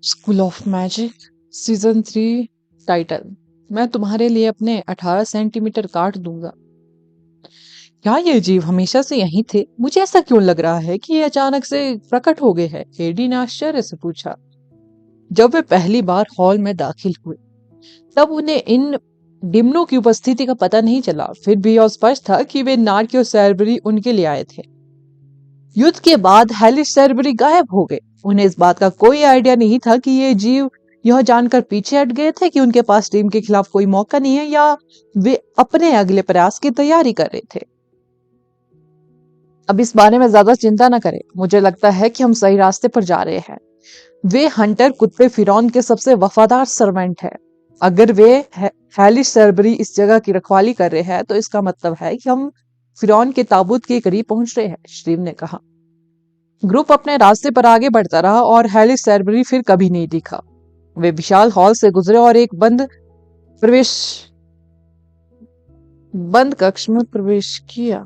School of magic season 3 title. मैं तुम्हारे लिए अपने 18 सेंटीमीटर काट दूंगा। क्या ये जीव हमेशा से यहीं थे? मुझे ऐसा क्यों लग रहा है कि ये अचानक से प्रकट हो गए हैं? एडी ने आश्चर्य से पूछा। जब वे पहली बार हॉल में दाखिल हुए तब उन्हें इन डिमनों की उपस्थिति का पता नहीं चला। फिर भी यह स्पष्ट था कि वे नार्की और सैरबरी उनके लिए आए थे। युद्ध के बाद हैलिस सैरबरी गायब हो गए। उन्हें इस बात का कोई आइडिया नहीं था कि ये जीव यह जानकर पीछे हट गए थे कि उनके पास टीम के खिलाफ कोई मौका नहीं है या वे अपने अगले प्रयास की तैयारी कर रहे थे। अब इस बारे में ज्यादा चिंता न करें। मुझे लगता है कि हम सही रास्ते पर जा रहे हैं। वे हंटर कुत्ते फिरौन के सबसे वफादार सर्वेंट है। अगर वे हैलिस सैरबरी इस जगह की रखवाली कर रहे हैं तो इसका मतलब है कि हम फिरौन के ताबूत के करीब पहुंच रहे हैं, श्रीव ने कहा। ग्रुप अपने रास्ते पर आगे बढ़ता रहा और हैलिस सैरबरी फिर कभी नहीं दिखा। वे विशाल हॉल से गुजरे और एक बंद कक्ष में प्रवेश किया।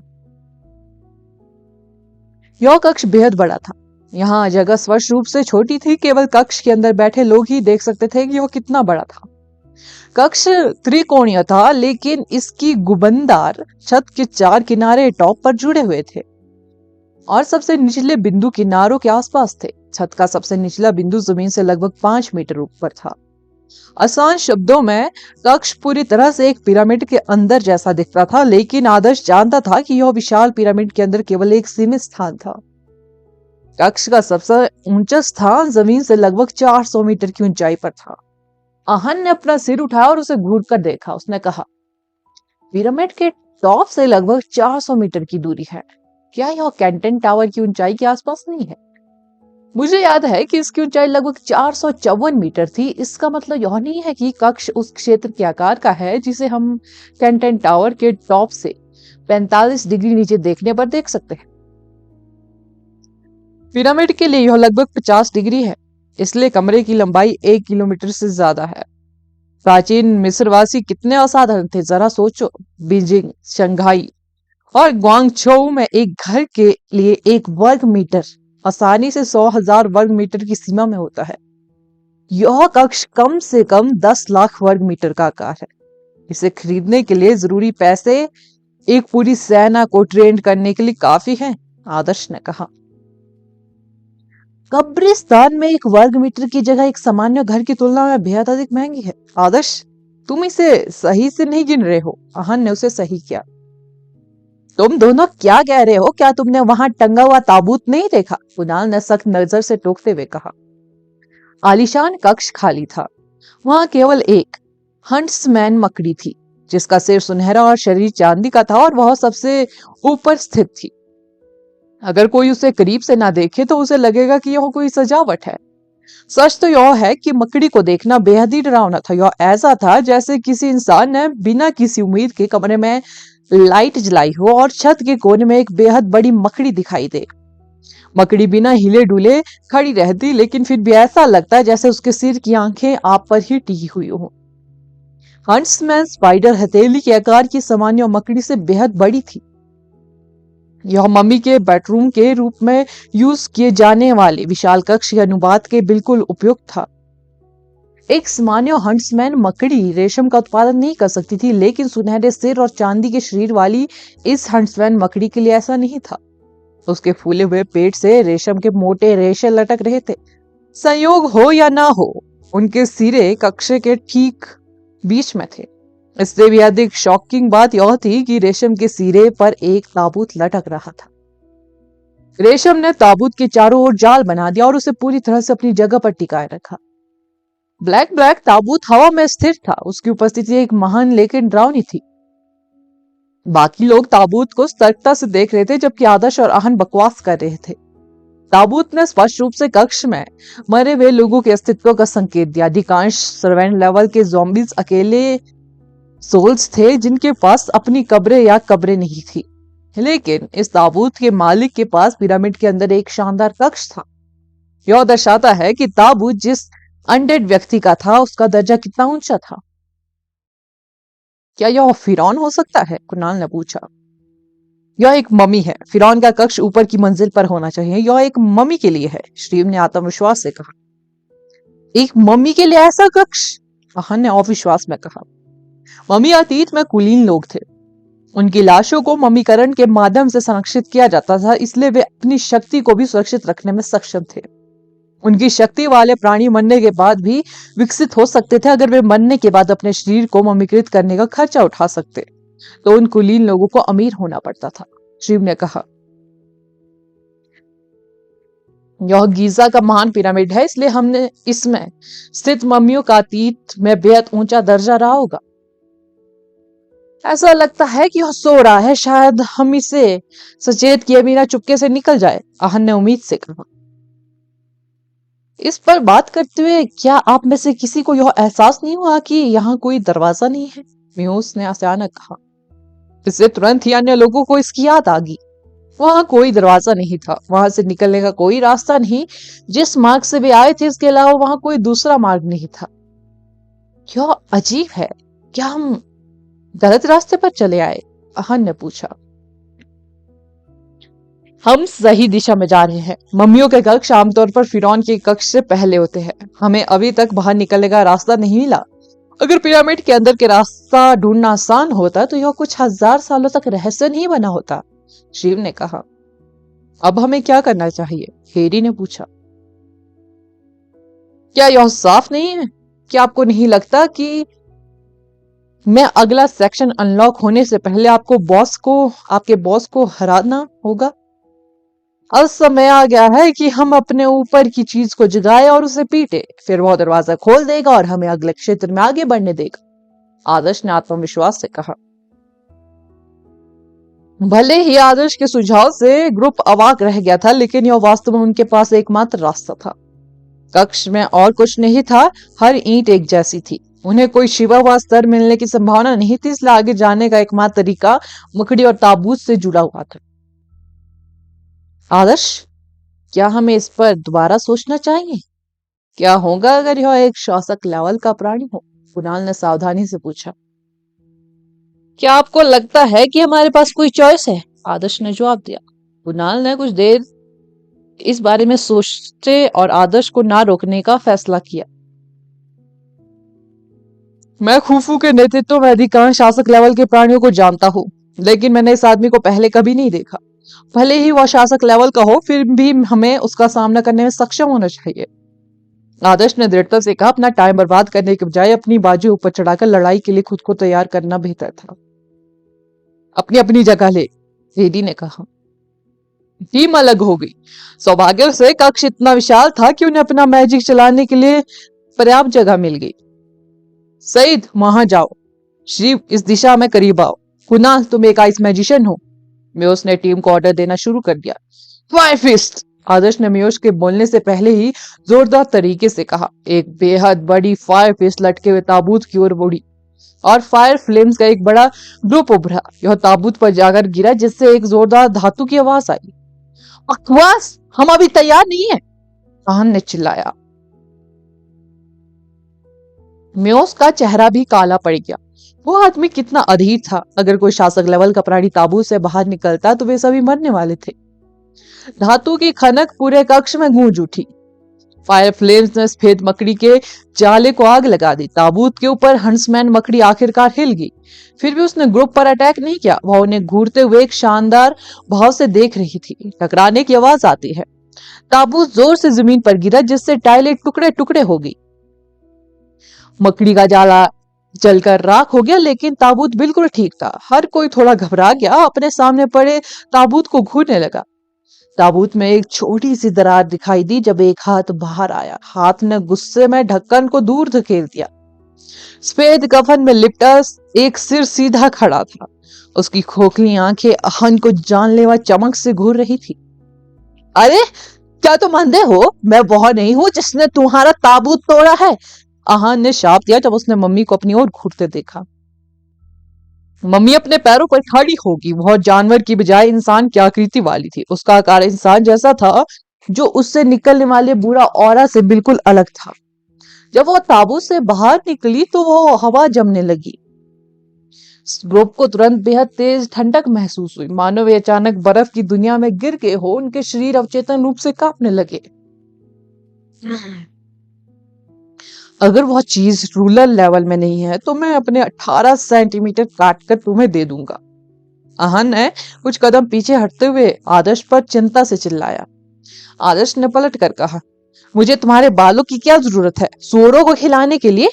यह कक्ष बेहद बड़ा था। यहाँ जगह स्पष्ट रूप से छोटी थी। केवल कक्ष के अंदर बैठे लोग ही देख सकते थे कि यह कितना बड़ा था। कक्ष त्रिकोणीय था, लेकिन इसकी गुंबददार छत के 4 किनारे टॉप पर जुड़े हुए थे और सबसे निचले बिंदु किनारों के आसपास थे। छत का सबसे निचला बिंदु जमीन से लगभग 5 मीटर ऊपर था। आसान शब्दों में कक्ष पूरी तरह से एक पिरामिड के अंदर जैसा दिखता था, लेकिन आदर्श जानता था कि यह विशाल पिरामिड के अंदर केवल एक सीमित स्थान था। कक्ष का सबसे ऊंचा स्थान जमीन से लगभग 400 मीटर की ऊंचाई पर था। आहन ने अपना सिर उठाया और उसे घूर कर देखा। उसने कहा, पिरामिड के टॉप से लगभग 400 मीटर की दूरी है। क्या यह कैंटन टावर की ऊंचाई के आसपास नहीं है? मुझे याद है कि इसकी ऊंचाई लगभग 454 मीटर थी। इसका मतलब यह नहीं है कि कक्ष उस क्षेत्र के आकार का है जिसे हम कैंटन टावर के टॉप से 45 डिग्री नीचे देखने पर देख सकते हैं। पिरामिड के लिए यह लगभग 50 डिग्री है, इसलिए कमरे की लंबाई 1 किलोमीटर से ज्यादा है। प्राचीन मिस्रवासी कितने असाधारण थे, जरा सोचो। बीजिंग, शंघाई और ग्वांगझोउ में एक घर के लिए 1 वर्ग मीटर आसानी से 100,000 वर्ग मीटर की सीमा में होता है। यह कक्ष कम से कम 10 लाख वर्ग मीटर का आकार है। इसे खरीदने के लिए जरूरी पैसे एक पूरी सेना को ट्रेन करने के लिए काफी हैं, आदर्श ने कहा। कब्रिस्तान में 1 वर्ग मीटर की जगह एक सामान्य घर की तुलना में बेहद अधिक महंगी है। आदर्श, तुम इसे सही से नहीं गिन रहे हो। आहन ने उसे सही किया। तुम दोनों क्या कह रहे हो? क्या तुमने वहां टंगा हुआ ताबूत नहीं देखा? कुणाल ने सख्त नजर से टोकते हुए कहा। आलीशान कक्ष खाली था। वहां केवल एक हंट्समैन मकड़ी थी, जिसका सिर सुनहरा और शरीर चांदी का था और वह सबसे ऊपर स्थित थी। अगर कोई उसे करीब से ना देखे तो उसे लगेगा कि यह कोई सजावट है। सच तो यह है कि मकड़ी को देखना बेहद ही डरावना था। यह ऐसा था जैसे किसी इंसान ने बिना किसी उम्मीद के कमरे में लाइट जलाई हो और छत के कोने में एक बेहद बड़ी मकड़ी दिखाई दे। मकड़ी बिना हिले डुले खड़ी रहती, लेकिन फिर भी ऐसा लगता है जैसे उसके सिर की आंखें आप पर ही टिकी हुई हो। हंट्समैन स्पाइडर हथेली के आकार की सामान्य मकड़ी से बेहद बड़ी थी। यह मम्मी के बेडरूम के रूप में यूज किए जाने वाले विशाल कक्ष के अनुपात के बिल्कुल उपयुक्त था। एक सामान्य हंट्समैन मकड़ी रेशम का उत्पादन नहीं कर सकती थी, लेकिन सुनहरे सिर और चांदी के शरीर वाली इस हंट्समैन मकड़ी के लिए ऐसा नहीं था। उसके फूले हुए पेट से रेशम के मोटे रेशे लटक रहे थे। संयोग हो या ना हो, उनके सिरे कक्ष के ठीक बीच में थे। इससे भी अधिक शॉकिंग बात यह थी कि रेशम के सिरे पर एक ताबूत लटक रहा था। रेशम ने ताबूत के चारों ओर जाल बना दिया और उसे पूरी तरह से अपनी जगह पर टिकाए रखा। ब्लैक ताबूत हवा में स्थिर था। उसकी उपस्थिति एक महान लेकिन डरावनी थी। बाकी लोग ताबूत को सतर्कता से देख रहे थे, जबकि आदर्श और आहन बकवास कर रहे थे। ताबूत ने स्पष्ट रूप से कक्ष में मरे हुए लोगों के अस्तित्व का संकेत दिया। अधिकांश सर्वेंट लेवल के ज़ॉम्बीज अकेले सोल्स थे जिनके पास अपनी कब्रें या कब्रें नहीं थी। लेकिन इस ताबूत के मालिक के पास पिरामिड के अंदर एक शानदार कक्ष था। यह दर्शाता है कि ताबूत जिस अनडेड व्यक्ति का था उसका दर्जा कितना ऊंचा था। क्या यह फिरौन हो सकता है? कुणाल ने पूछा। यह एक मम्मी है। फिरौन का कक्ष ऊपर की मंजिल पर होना चाहिए। यह एक मम्मी के लिए है, श्रीव ने आत्मविश्वास से कहा। एक मम्मी के लिए ऐसा कक्ष? आहन ने अविश्वास में कहा। मम्मी अतीत में कुलीन लोग थे। उनकी लाशों को मम्मीकरण के माध्यम से संरक्षित किया जाता था, इसलिए वे अपनी शक्ति को भी सुरक्षित रखने में सक्षम थे। उनकी शक्ति वाले प्राणी मरने के बाद भी विकसित हो सकते थे अगर वे मरने के बाद अपने शरीर को मम्मीकृत करने का खर्चा उठा सकते, तो उन कुलीन लोगों को अमीर होना पड़ता था, शिव ने कहा। यह गीजा का महान पिरामिड है, इसलिए हमने इसमें स्थित मम्मियों का अतीत में बेहद ऊंचा दर्जा रहा होगा। ऐसा लगता है कि यह सो रहा है, शायद हम इसे सचेत किए बिना चुपके से निकल जाए, आहन ने उम्मीद से कहा। इस पर बात करते हुए क्या आप में से किसी को यह एहसास नहीं हुआ कि यहाँ कोई दरवाजा नहीं है? म्यूस ने अचानक कहा। इससे तुरंत ही अन्य लोगों को इसकी याद आ गई। वहां कोई दरवाजा नहीं था, वहां से निकलने का कोई रास्ता नहीं। जिस मार्ग से वे आए थे इसके अलावा वहां कोई दूसरा मार्ग नहीं था। यह अजीब है, क्या हम गलत रास्ते पर चले आए? आहन ने पूछा। हम सही दिशा में जा रहे हैं। मम्मियों के कक्ष आमतौर पर फिरौन के कक्ष से पहले होते हैं। हमें अभी तक बाहर निकलने का रास्ता नहीं मिला। अगर पिरामिड के अंदर के रास्ता ढूंढना आसान होता तो यह कुछ हजार सालों तक रहस्य नहीं बना होता, शिव ने कहा। अब हमें क्या करना चाहिए? हेरी ने पूछा। क्या यह साफ नहीं है? क्या आपको नहीं लगता कि मैं अगला सेक्शन अनलॉक होने से पहले आपके बॉस को हराना होगा? अब समय आ गया है कि हम अपने ऊपर की चीज को जगाए और उसे पीटे, फिर वह दरवाजा खोल देगा और हमें अगले क्षेत्र में आगे बढ़ने देगा, आदर्श ने आत्मविश्वास से कहा। भले ही आदर्श के सुझाव से ग्रुप अवाक रह गया था, लेकिन यह वास्तव में उनके पास एकमात्र रास्ता था। कक्ष में और कुछ नहीं था, हर ईंट एक जैसी थी। उन्हें कोई शिवा हुआ स्तर मिलने की संभावना नहीं थी, इसलिए आगे जाने का एकमात्र तरीका मकड़ी और ताबूत से जुड़ा हुआ था। आदर्श, क्या हमें इस पर दोबारा सोचना चाहिए? क्या होगा अगर यह एक शासक लेवल का प्राणी हो? कुणाल ने सावधानी से पूछा। क्या आपको लगता है कि हमारे पास कोई चॉइस है? आदर्श ने जवाब दिया। कुणाल ने कुछ देर इस बारे में सोचते और आदर्श को ना रोकने का फैसला किया। मैं खुफू के नेतृत्व में अधिकांश शासक लेवल के प्राणियों को जानता हूँ, लेकिन मैंने इस आदमी को पहले कभी नहीं देखा। भले ही वह शासक लेवल का हो, फिर भी हमें उसका सामना करने में सक्षम होना चाहिए, आदर्श ने दृढ़ता से कहा। अपना टाइम बर्बाद करने के बजाय अपनी बाजू ऊपर चढ़ाकर लड़ाई के लिए खुद को तैयार करना बेहतर था। अपनी अपनी जगह ले, रेडी ने कहा। टीम अलग हो गई। सौभाग्य से कक्ष इतना विशाल था कि उन्हें अपना मैजिक चलाने के लिए पर्याप्त जगह मिल गई। सईद, वहां जाओ। शिव, इस दिशा में करीब आओ। कुणाल, तुम एक आइस मैजिशियन हो। म्यूस ने टीम को ऑर्डर देना शुरू कर दिया। फायर फिस्ट, आदर्श ने म्यूस के बोलने से पहले ही जोरदार तरीके से कहा। एक बेहद बड़ी फायर फिस्ट लटके हुए ताबूत की ओर बढ़ी और फायर फ्लेम्स का एक बड़ा ग्रुप उभरा। यह ताबूत पर जाकर गिरा, जिससे एक जोरदार धातु की आवाज आई। बकवास, हम अभी तैयार नहीं है, आहन ने चिल्लाया। म्यूस का चेहरा भी काला पड़ गया। वो आदमी कितना अधीर था। अगर कोई शासक लेवल का प्राणी ताबूत से बाहर निकलता तो वे सभी मरने वाले थे। धातु की खनक पूरे कक्ष में गूंज उठी। फायर फ्लेम्स ने सफेद मकड़ी के जाले को आग लगा दी। ताबूत के ऊपर हंसमैन मकड़ी आखिरकार हिल गई। फिर भी उसने ग्रुप पर अटैक नहीं किया। वह उन्हें घूरते हुए एक शानदार भाव से देख रही थी। टकराने की आवाज आती है। ताबूत जोर से जमीन पर गिरा, जिससे टाइलें टुकड़े टुकड़े हो गई। मकड़ी का जाला जलकर राख हो गया, लेकिन ताबूत बिल्कुल ठीक था। हर कोई थोड़ा घबरा गया, अपने सामने पड़े ताबूत को घूरने लगा। ताबूत में एक छोटी सी दरार दिखाई दी जब एक हाथ बाहर आया। हाथ ने गुस्से में ढक्कन को दूर धकेल दिया। सफेद कफन में लिपटा एक सिर सीधा खड़ा था। उसकी खोखली आंखें आहन को जानलेवा चमक से घूर रही थी। अरे, क्या तुम अंधे हो? मैं वह नहीं हूं जिसने तुम्हारा ताबूत तोड़ा है, आहन ने शाप दिया जब उसने मम्मी को अपनी ओर घूरते देखा। मम्मी अपने पैरों पर खड़ी होगी। वह जानवर की बजाय इंसान की आकृति वाली थी। उसका आकार इंसान जैसा था, जो उससे निकलने वाले बुरा ऑरा से बिल्कुल अलग था। जब वह ताबूत से बाहर निकली तो वह हवा जमने लगी। ग्रुप को तुरंत बेहद तेज ठंडक महसूस हुई, मानो वे अचानक बर्फ की दुनिया में गिर गए हो। उनके शरीर अवचेतन रूप से कांपने लगे। अगर वह चीज रूरल लेवल में नहीं है तो मैं अपने 18 सेंटीमीटर काट कर तुम्हें दे दूंगा। आहन ने कुछ कदम पीछे हटते हुए आदर्श पर चिंता से चिल्लाया। आदर्श ने पलट कर कहा, मुझे तुम्हारे बालों की क्या जरूरत है, सूअरों को खिलाने के लिए?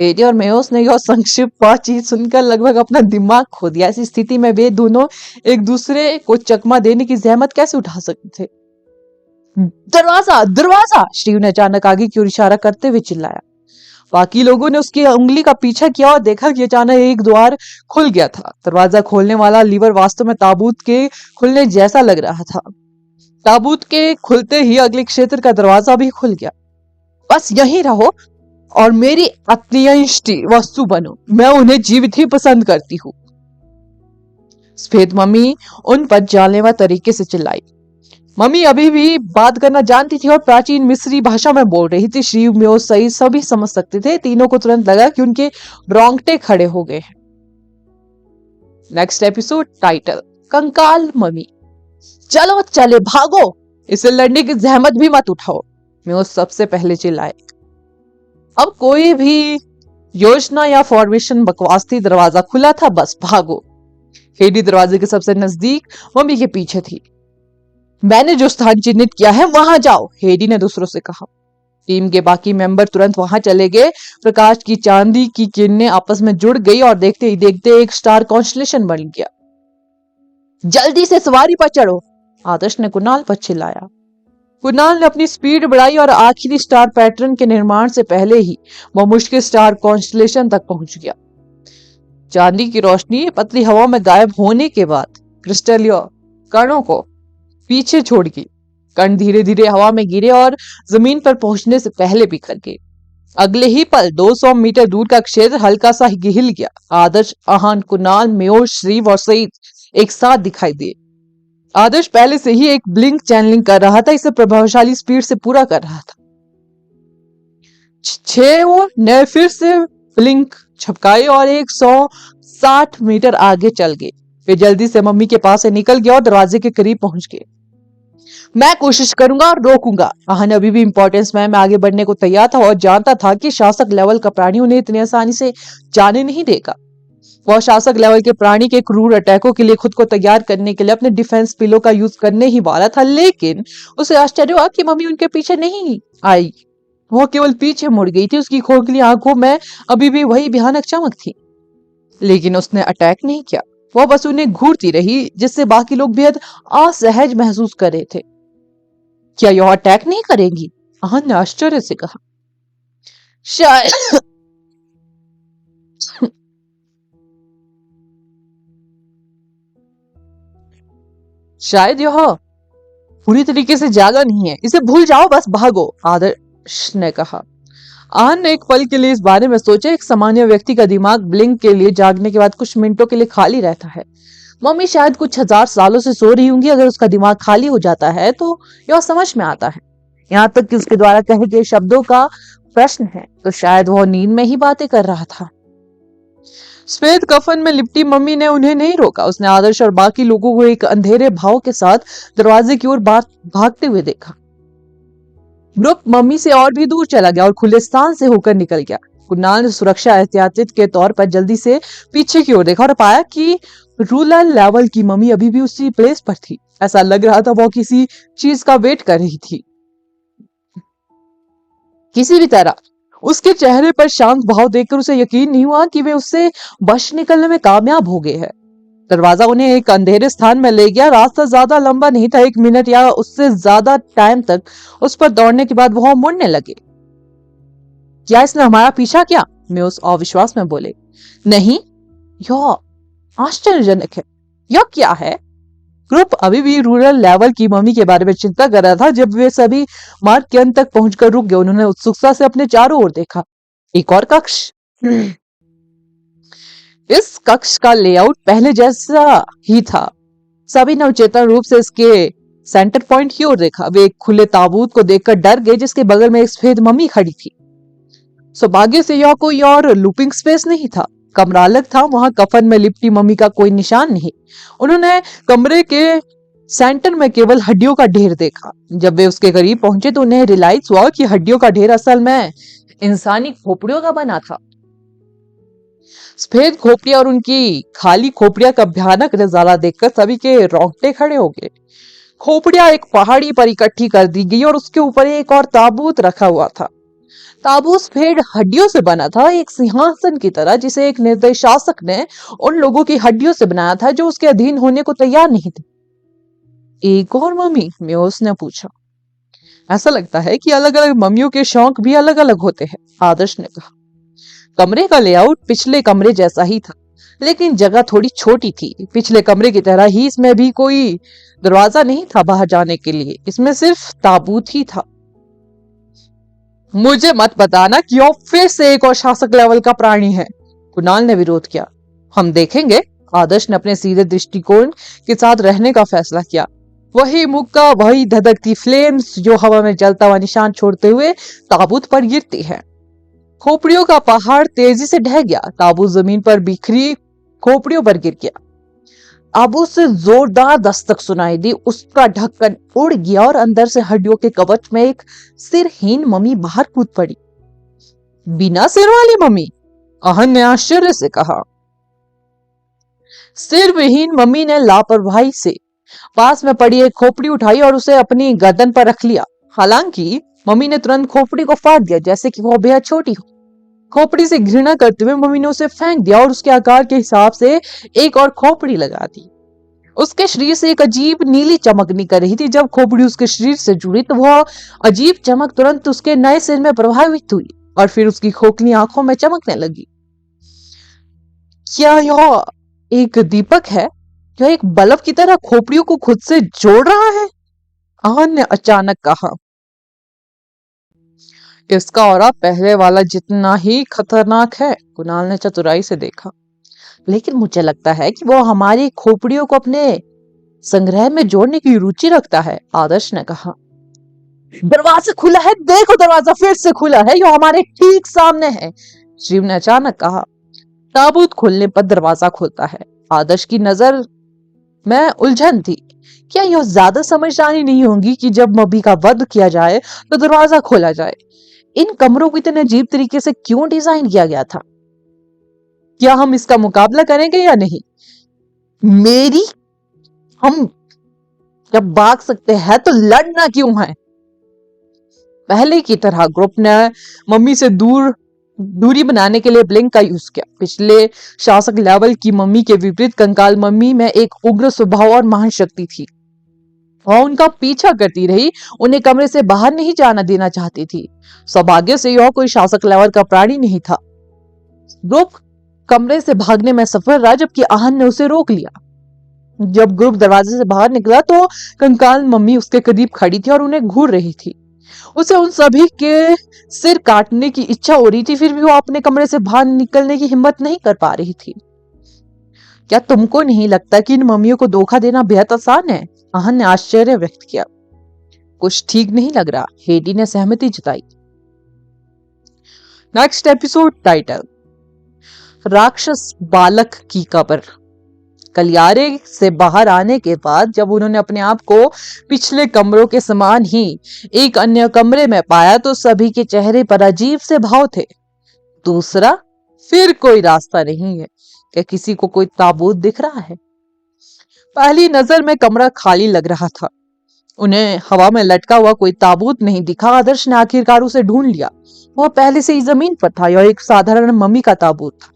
एडी और मेयोस ने यह संक्षिप्त बातचीत सुनकर लगभग अपना दिमाग खो दिया। ऐसी स्थिति में वे दोनों एक दूसरे को चकमा देने की जहमत कैसे उठा सकते थे? दरवाजा दरवाजा, श्रीव ने अचानक आगे की ओर इशारा करते हुए चिल्लाया। बाकी लोगों ने उसकी उंगली का पीछा किया और देखा कि अचानक एक द्वार खुल गया था। दरवाजा खोलने वाला लीवर वास्तव में ताबूत के खुलने जैसा लग रहा था। ताबूत के खुलते ही अगले क्षेत्र का दरवाजा भी खुल गया। बस यहीं रहो और मेरी अत्यंष्टि वस्तु बनो, मैं उन्हें जीवित ही पसंद करती हूँ। सफेद मम्मी उन पर जानलेवा तरीके से चिल्लाई। मम्मी अभी भी बात करना जानती थी और प्राचीन मिस्री भाषा में बोल रही थी। श्री में सही सभी समझ सकते थे। तीनों को तुरंत लगा कि उनके रोंगटे खड़े हो गए हैं। नेक्स्ट एपिसोड टाइटल, कंकाल मम्मी। चलो चले भागो, इसे लड़ने की जहमत भी मत उठाओ, मैं सबसे पहले चिल्लाए। अब कोई भी योजना या फॉर्मेशन बकवास थी। दरवाजा खुला था, बस भागो। हेडी दरवाजे के सबसे नजदीक मम्मी के पीछे थी। मैंने जो स्थान चिन्हित किया है वहां जाओ, हेडी ने दूसरों से कहा। टीम के बाकी मेंबर तुरंत वहां चले गए। प्रकाश की चांदी की किरणें आपस में जुड़ गई और देखते ही देखते एक स्टार कॉन्स्टलेशन बन गया। जल्दी से सवारी पर चढ़ो, आदर्श ने कुणाल पर चिल्लाया। कुणाल ने अपनी स्पीड बढ़ाई और आखिरी स्टार पैटर्न के निर्माण से पहले ही वह मुश्किल स्टार कॉन्स्टलेशन तक पहुंच गया। चांदी की रोशनी पतली हवा में गायब होने के बाद क्रिस्टलीय कणों को पीछे छोड़ गई। कण धीरे धीरे हवा में गिरे और जमीन पर पहुंचने से पहले बिखर गए। अगले ही पल 200 मीटर दूर का क्षेत्र हल्का सा हिल गया। आदर्श, आहन, कुणाल, मेयो, श्रीव और सईद एक साथ दिखाई दिए। आदर्श पहले से ही एक ब्लिंक चैनलिंग कर रहा था, इसे प्रभावशाली स्पीड से पूरा कर रहा था। 6 ने फिर से ब्लिंक छपकाए और 160 मीटर आगे चल गए। वे जल्दी से मम्मी के पास से निकल गया और दरवाजे के करीब पहुंच गए। मैं कोशिश करूंगा और रोकूंगा। आहन अभी भी इंपॉर्टेंस में आगे बढ़ने को तैयार था और जानता था कि शासक लेवल का प्राणी उन्हें इतनी आसानी से जाने नहीं देगा। वह शासक लेवल के प्राणी के क्रूर अटैकों के लिए खुद को तैयार करने के लिए अपने डिफेंस पिलो का यूज करने ही वाला था, लेकिन उसे आश्चर्य हुआ कि मम्मी उनके पीछे नहीं आई। वह केवल पीछे मुड़ गई थी। उसकी खोखली आंखों में अभी भी वही भयानक चमक थी, लेकिन उसने अटैक नहीं किया। वह बस उन्हें घूरती रही, जिससे बाकी लोग बेहद असहज महसूस कर रहे थे। क्या यह अटैक नहीं करेगी? आहन ने आश्चर्य से कहा। शायद शायद यह पूरी तरीके से जागा नहीं है, इसे भूल जाओ, बस भागो, आदर्श ने कहा। आहन ने एक पल के लिए इस बारे में सोचा। एक सामान्य व्यक्ति का दिमाग ब्लिंक के लिए जागने के बाद कुछ मिनटों के लिए खाली रहता है। मम्मी शायद कुछ हजार सालों से सो रही होंगी। अगर उसका दिमाग खाली हो जाता है तो यह समझ में आता है। यहाँ तक कि उसके द्वारा कहे गए शब्दों का प्रश्न है, तो शायद वह नींद में ही बातें कर रहा था। सफेद कफन में लिपटी मम्मी ने उन्हें नहीं रोका। उसने आदर्श और बाकी लोगों को एक अंधेरे भाव के साथ दरवाजे की ओर भागते हुए देखा। ग्रुप मम्मी से और भी दूर चला गया और खुले स्थान से होकर निकल गया। कुणाल ने सुरक्षा एहतियात के तौर पर जल्दी से पीछे की ओर देखा और पाया कि रूरल लेवल की मम्मी अभी भी उसी प्लेस पर थी। ऐसा लग रहा था वह किसी चीज का वेट कर रही थी। किसी भी तरह उसके चेहरे पर शांत भाव देखकर उसे यकीन नहीं हुआ कि वे उससे बच निकलने में कामयाब हो गए हैं। दरवाजा उन्हें एक अंधेरे स्थान में ले गया। रास्ता ज्यादा लंबा नहीं था। 1 मिनट या उससे ज्यादा टाइम तक उस पर दौड़ने के बाद वह मुड़ने लगे। क्या इसने हमारा पीछा किया? मैं उस अविश्वास में बोले। नहीं, यह आश्चर्यजनक है। यह क्या है? ग्रुप अभी भी रूरल लेवल की मम्मी के बारे में चिंता कर रहा था। जब वे सभी मार्ग के अंत तक पहुंचकर रुक गए, उन्होंने उत्सुकता से अपने चारों ओर देखा। एक और कक्ष। इस कक्ष का लेआउट पहले जैसा ही था। सभी नवचेतन रूप से इसके सेंटर पॉइंट की ओर देखा। वे एक खुले ताबूत को देखकर डर गए, जिसके बगल में एक सफेद मम्मी खड़ी थी। सौभाग्य से यह कोई और लूपिंग स्पेस नहीं था। कमरा अलग था। वहां कफन में लिपटी मम्मी का कोई निशान नहीं। उन्होंने कमरे के सेंटर में केवल हड्डियों का ढेर देखा। जब वे उसके करीब पहुंचे तो उन्हें रियलाइज हुआ कि हड्डियों का ढेर असल में इंसानी खोपड़ियों का बना था। सफेद खोपड़ियां और उनकी खाली खोपड़ियां का भयानक नजारा देखकर सभी के रोंगटे खड़े हो गए। खोपड़ियां एक पहाड़ी पर इकट्ठी कर दी गई और उसके ऊपर एक और ताबूत रखा हुआ था। ताबूत सफेद हड्डियों से बना था, एक सिंहासन की तरह, जिसे एक निर्देशासक ने उन लोगों की हड्डियों से बनाया था जो उसके अधीन होने को तैयार नहीं थे। एक और मम्मी? म्यूस ने पूछा। ऐसा लगता है कि अलग अलग मम्मियों के शौक भी अलग अलग होते हैं, आदर्श ने कहा। कमरे का लेआउट पिछले कमरे जैसा ही था, लेकिन जगह थोड़ी छोटी थी। पिछले कमरे की तरह ही इसमें भी कोई दरवाजा नहीं था बाहर जाने के लिए, इसमें सिर्फ ताबूत ही था। मुझे मत बताना कि वो फिर से एक और शासक लेवल का प्राणी है, कुणाल ने विरोध किया। हम देखेंगे, आदर्श ने अपने सीधे दृष्टिकोण के साथ रहने का फैसला किया। वही मुक्का, वही धधकती फ्लेम्स जो हवा में जलता हुआ निशान छोड़ते हुए ताबूत पर गिरती है। खोपड़ियों का पहाड़ तेजी से ढह गया। ताबूत जमीन पर बिखरी खोपड़ियों पर गिर गया। अब उसे जोरदार दस्तक सुनाई दी। उसका ढक्कन उड़ गया और अंदर से हड्डियों के कवच में एक सिरहीन मम्मी बाहर कूद पड़ी। बिना सिर वाली मम्मी? अहन ने आश्चर्य से कहा। सिरविहीन मम्मी ने लापरवाही से पास में पड़ी एक खोपड़ी उठाई और उसे अपनी गर्दन पर रख लिया। हालांकि मम्मी ने तुरंत खोपड़ी को फाड़ दिया जैसे कि वह बेहद छोटी हो। खोपड़ी से घृणा करते हुए मम्मी ने उसे फेंक दिया और उसके आकार के हिसाब से एक और खोपड़ी लगा दी। उसके शरीर से एक अजीब नीली चमक निकल रही थी। जब खोपड़ी उसके शरीर से जुड़ी तो वह अजीब चमक तुरंत उसके नए सिर में प्रभावित हुई और फिर उसकी खोखली आंखों में चमकने लगी। क्या यह एक दीपक है जो एक बल्ब की तरह खोपड़ियों को खुद से जोड़ रहा है? आहन ने अचानक कहा। इसका ऑरा पहले वाला जितना ही खतरनाक है, कुणाल ने चतुराई से देखा। लेकिन मुझे लगता है कि वो हमारी खोपड़ियों को अपने संग्रह में जोड़ने की रुचि रखता है, आदर्श ने कहा। दरवाजा खुला है, देखो दरवाजा फिर से खुला है, जो हमारे ठीक सामने है, शिव ने अचानक कहा। ताबूत खुलने पर दरवाजा खुलता है। आदर्श की नजर में उलझन थी। क्या यह ज्यादा समझदारी नहीं होगी कि जब मम्मी का वध किया जाए तो दरवाजा खोला जाए? इन कमरों को इतने अजीब तरीके से क्यों डिजाइन किया गया था? क्या हम इसका मुकाबला करेंगे या नहीं? मेरी हम जब भाग सकते हैं तो लड़ना क्यों है? पहले की तरह ग्रुप ने मम्मी से दूरी बनाने के लिए ब्लिंक का यूज किया। पिछले शासक लेवल की मम्मी के विपरीत कंकाल मम्मी में एक उग्र स्वभाव और महान शक्ति थी। वह उनका पीछा करती रही, उन्हें कमरे से बाहर नहीं जाना देना चाहती थी। सौभाग्य से यह कोई शासक लेवल का प्राणी नहीं था। ग्रुप कमरे से भागने में सफल रहा जबकि आहन ने उसे रोक लिया। जब ग्रुप दरवाजे से बाहर निकला तो कंकाल मम्मी उसके करीब खड़ी थी और उन्हें घूर रही थी। उसे उन सभी के सिर काटने की इच्छा हो रही थी, फिर भी वो अपने कमरे से बाहर निकलने की हिम्मत नहीं कर पा रही थी। क्या तुमको नहीं लगता कि इन मम्मियों को धोखा देना बेहद आसान है? आहन ने आश्चर्य व्यक्त किया। कुछ ठीक नहीं लग रहा, हेडी ने सहमति जताई। नेक्स्ट एपिसोड टाइटल, राक्षस बालक की कब्र। गलियारे से बाहर आने के बाद जब उन्होंने अपने आप को पिछले कमरों के समान ही एक अन्य कमरे में पाया तो सभी के चेहरे पर अजीब से भाव थे। दूसरा, फिर कोई रास्ता नहीं है। क्या किसी को कोई ताबूत दिख रहा है? पहली नजर में कमरा खाली लग रहा था। उन्हें हवा में लटका हुआ कोई ताबूत नहीं दिखा। आदर्श ने आखिरकार उसे ढूंढ लिया। वह पहले से ही जमीन पर था। यह एक साधारण मम्मी का ताबूत था।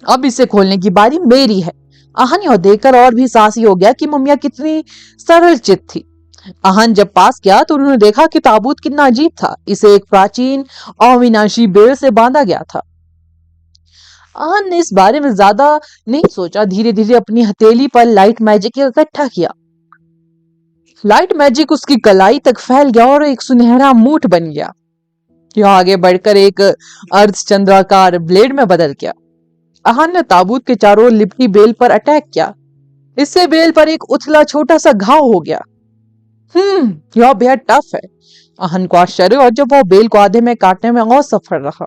अब इसे खोलने की बारी मेरी है। आहन यह देखकर और भी साहसी हो गया कि मम्मिया कितनी सरल चित्त थी। आहन जब पास गया तो उन्होंने देखा कि ताबूत कितना अजीब था। इसे एक प्राचीन अविनाशी बेल से बांधा गया था। आहन ने इस बारे में ज्यादा नहीं सोचा। धीरे धीरे अपनी हथेली पर लाइट मैजिक इकट्ठा किया। लाइट मैजिक उसकी कलाई तक फैल गया और एक सुनहरा मूठ बन गया। यह आगे बढ़कर एक अर्धचंद्राकार ब्लेड में बदल गया। आहन ने ताबूत के चारों ओर लिपटी बेल पर अटैक किया। इससे बेल पर एक उथला छोटा सा घाव हो गया। यह बेहद टफ है। आहन को आश्चर्य और जब वह बेल को आधे में काटने में असफल रहा।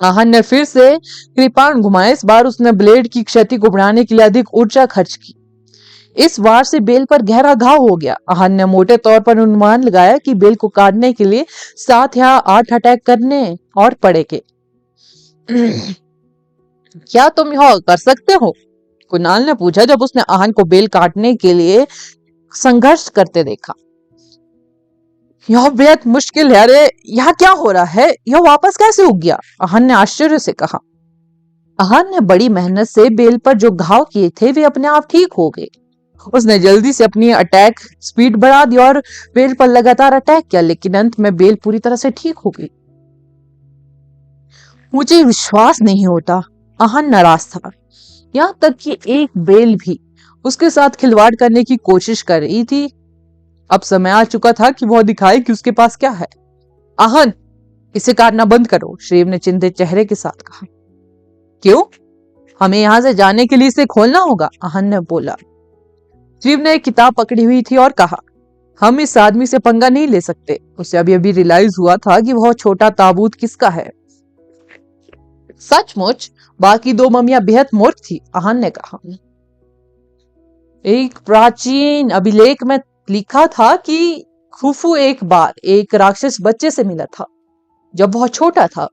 आहन ने फिर से कृपाण घुमाया। इस बार उसने ब्लेड की क्षति को बढ़ाने के लिए अधिक ऊर्जा खर्च की। इस वार से बेल पर गहरा घाव हो गया। आहन ने मोटे तौर पर अनुमान लगाया कि बेल को काटने के लिए 7 या 8 अटैक करने और पड़ेंगे। क्या तुम यह कर सकते हो? कुणाल ने पूछा जब उसने आहन को बेल काटने के लिए संघर्ष करते देखा। यह बेहद मुश्किल है। अरे यह क्या हो रहा है? यह वापस कैसे उग गया? आहन ने आश्चर्य से कहा। आहन ने बड़ी मेहनत से बेल पर जो घाव किए थे वे अपने आप ठीक हो गए। उसने जल्दी से अपनी अटैक स्पीड बढ़ा दी और बेल पर लगातार अटैक किया, लेकिन अंत में बेल पूरी तरह से ठीक हो गई। मुझे विश्वास नहीं होता। आहन नाराज था। यहाँ तक कि एक बेल भी उसके साथ खिलवाड़ करने की कोशिश कर रही थी। अब समय आ चुका था कि वह दिखाए कि उसके पास क्या है। आहन, इसे काटना बंद करो, श्रीव ने चिंतित चेहरे के साथ कहा। क्यों? हमें यहां से जाने के लिए इसे खोलना होगा, आहन ने बोला। श्रीव ने एक किताब पकड़ी हुई थी और कहा, हम इस आदमी से पंगा नहीं ले सकते। उसे अभी अभी रियलाइज हुआ था कि वह छोटा ताबूत किसका है। सचमुच बाकी 2 ममियां बेहद मूर्ख थी, आहन ने कहा। एक प्राचीन अभिलेख में लिखा था कि खुफू एक बार एक राक्षस बच्चे से मिला था जब वह छोटा था।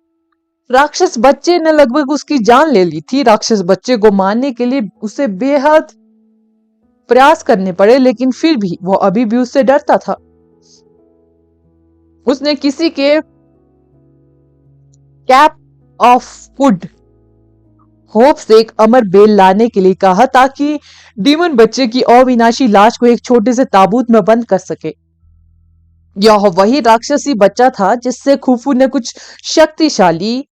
राक्षस बच्चे ने लगभग उसकी जान ले ली थी। राक्षस बच्चे को मारने के लिए उसे बेहद प्रयास करने पड़े, लेकिन फिर भी वह अभी भी उससे डरता था। उसने किसी के कैप ऑफ वुड होप से एक अमर बेल लाने के लिए कहा ताकि डीमन बच्चे की अविनाशी लाश को एक छोटे से ताबूत में बंद कर सके। यह वही राक्षसी बच्चा था जिससे खुफू ने कुछ शक्तिशाली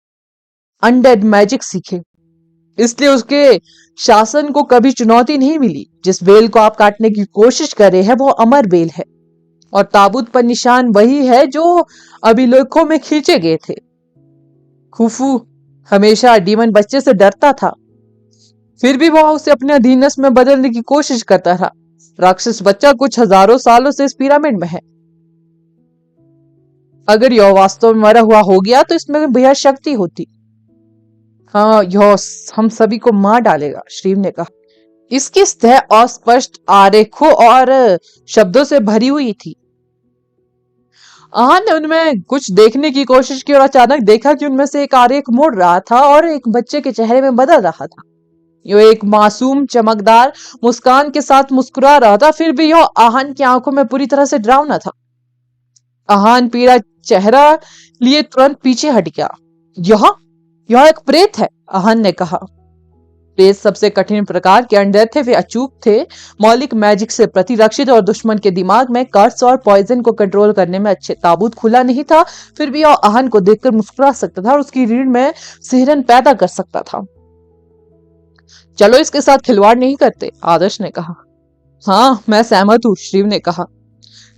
अनडेड मैजिक सीखे। इसलिए उसके शासन को कभी चुनौती नहीं मिली। जिस बेल को आप काटने की कोशिश कर रहे हैं वो अमर बेल है और ताबूत पर निशान वही है जो अभिलेखों में खींचे गए थे। खुफू हमेशा डीमन बच्चे से डरता था, फिर भी वह उसे अपने अधीनस्थ में बदलने की कोशिश करता था। राक्षस बच्चा कुछ हजारों सालों से इस पिरामिड में है। अगर यह वास्तव में मरा हुआ हो गया तो इसमें बेहद शक्ति होती। हाँ, यह हम सभी को मार डालेगा, श्रीव ने कहा। इसकी सतह अस्पष्ट आरेखों और शब्दों से भरी हुई थी। आहन ने उनमें कुछ देखने की कोशिश की और अचानक देखा कि उनमें से एक आरेख मुड़ रहा था और एक बच्चे के चेहरे में बदल रहा था। यह एक मासूम चमकदार मुस्कान के साथ मुस्कुरा रहा था, फिर भी यह आहन की आंखों में पूरी तरह से डरावना था। आहन पीला चेहरा लिए तुरंत पीछे हट गया। यह एक प्रेत है, आहन ने कहा। प्रेत सबसे कठिन प्रकार के अंडर थे। वे अचूक थे, मौलिक मैजिक से प्रतिरक्षित और दुश्मन के दिमाग में कर्स और पॉइजन को कंट्रोल करने में अच्छे। ताबूत खुला नहीं था, फिर भी वह आहन को देखकर मुस्कुरा सकता था और उसकी रीढ़ में सिहरन पैदा कर सकता था। चलो इसके साथ खिलवाड़ नहीं करते, आदर्श ने कहा। हाँ, मैं सहमत हूँ, श्रीव ने कहा।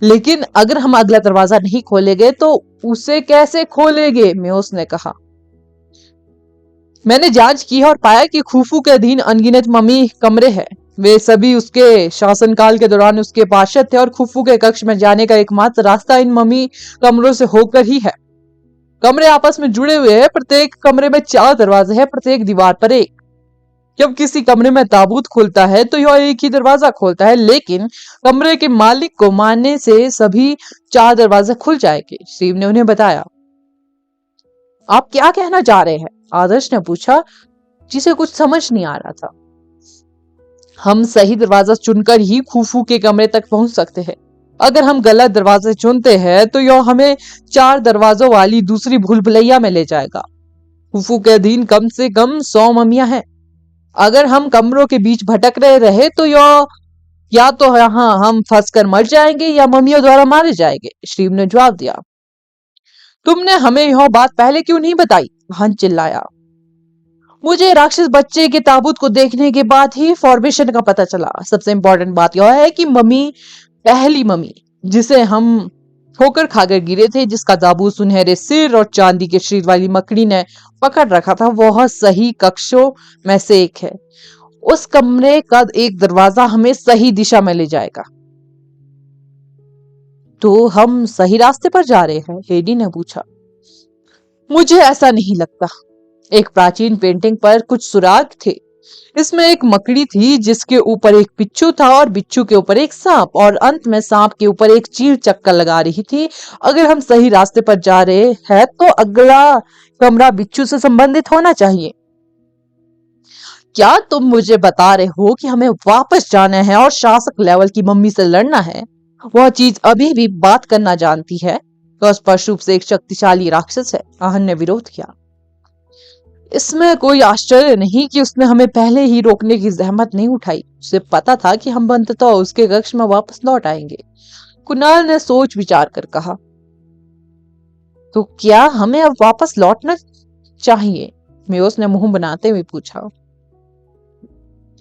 लेकिन अगर हम अगला दरवाजा नहीं खोलेंगे तो उसे कैसे खोलेंगे, मेओस ने कहा। मैंने जांच की है और पाया कि खुफू के अधीन अनगिनत मम्मी कमरे हैं। वे सभी उसके शासनकाल के दौरान उसके पार्षद थे और खुफू के कक्ष में जाने का एकमात्र रास्ता इन मम्मी कमरों से होकर ही है। कमरे आपस में जुड़े हुए हैं। प्रत्येक कमरे में 4 दरवाजे हैं, प्रत्येक दीवार पर एक। जब किसी कमरे में ताबूत खुलता है तो यह एक ही दरवाजा खोलता है, लेकिन कमरे के मालिक को मारने से सभी 4 दरवाजे खुल जाएंगे, शिव ने उन्हें बताया। आप क्या कहना चाह रहे हैं, आदर्श ने पूछा, जिसे कुछ समझ नहीं आ रहा था। हम सही दरवाजा चुनकर ही खुफू के कमरे तक पहुंच सकते हैं। अगर हम गलत दरवाजे चुनते हैं तो यह हमें 4 दरवाजों वाली दूसरी भूल भुलैया में ले जाएगा। खुफू के अधीन कम से कम 100 ममियां हैं। अगर हम कमरों के बीच भटक रहे तो या तो यहाँ हम फंस कर मर जाएंगे या ममियों द्वारा मारे जाएंगे, श्रीव ने जवाब दिया। तुमने हमें यह बात पहले क्यों नहीं बताई, हन चिल्लाया। मुझे राक्षस बच्चे के ताबूत को देखने के बाद ही फॉर्मेशन का पता चला। सबसे इंपॉर्टेंट बात यह है कि पहली मम्मी जिसे हम ठोकर खाकर गिरे थे, जिसका ताबूत सुनहरे सिर और चांदी के शरीर वाली मकड़ी ने पकड़ रखा था, वह सही कक्षों में से एक है। उस कमरे का एक दरवाजा हमें सही दिशा में ले जाएगा। तो हम सही रास्ते पर जा रहे हैं, हेडी ने पूछा। मुझे ऐसा नहीं लगता। एक प्राचीन पेंटिंग पर कुछ सुराग थे इसमें एक मकड़ी थी जिसके ऊपर एक बिच्छू था और बिच्छू के ऊपर एक सांप और अंत में सांप के ऊपर एक चील चक्कर लगा रही थी। अगर हम सही रास्ते पर जा रहे हैं तो अगला कमरा बिच्छू से संबंधित होना चाहिए। क्या तुम मुझे बता रहे हो कि हमें वापस जाना है और शासक लेवल की मम्मी से लड़ना है? वह चीज अभी भी बात करना जानती है। वह स्पष्ट रूप से एक शक्तिशाली राक्षस है। आहन ने विरोध किया। इसमें कोई आश्चर्य नहीं कि उसने हमें पहले ही रोकने की जहमत नहीं उठाई। उसे पता था कि हम अंततः उसके कक्ष में वापस लौट आएंगे। कुणाल ने सोच विचार कर कहा, तो क्या हमें अब वापस लौटना चाहिए? मेयोस ने मुंह बनाते हुए पूछा।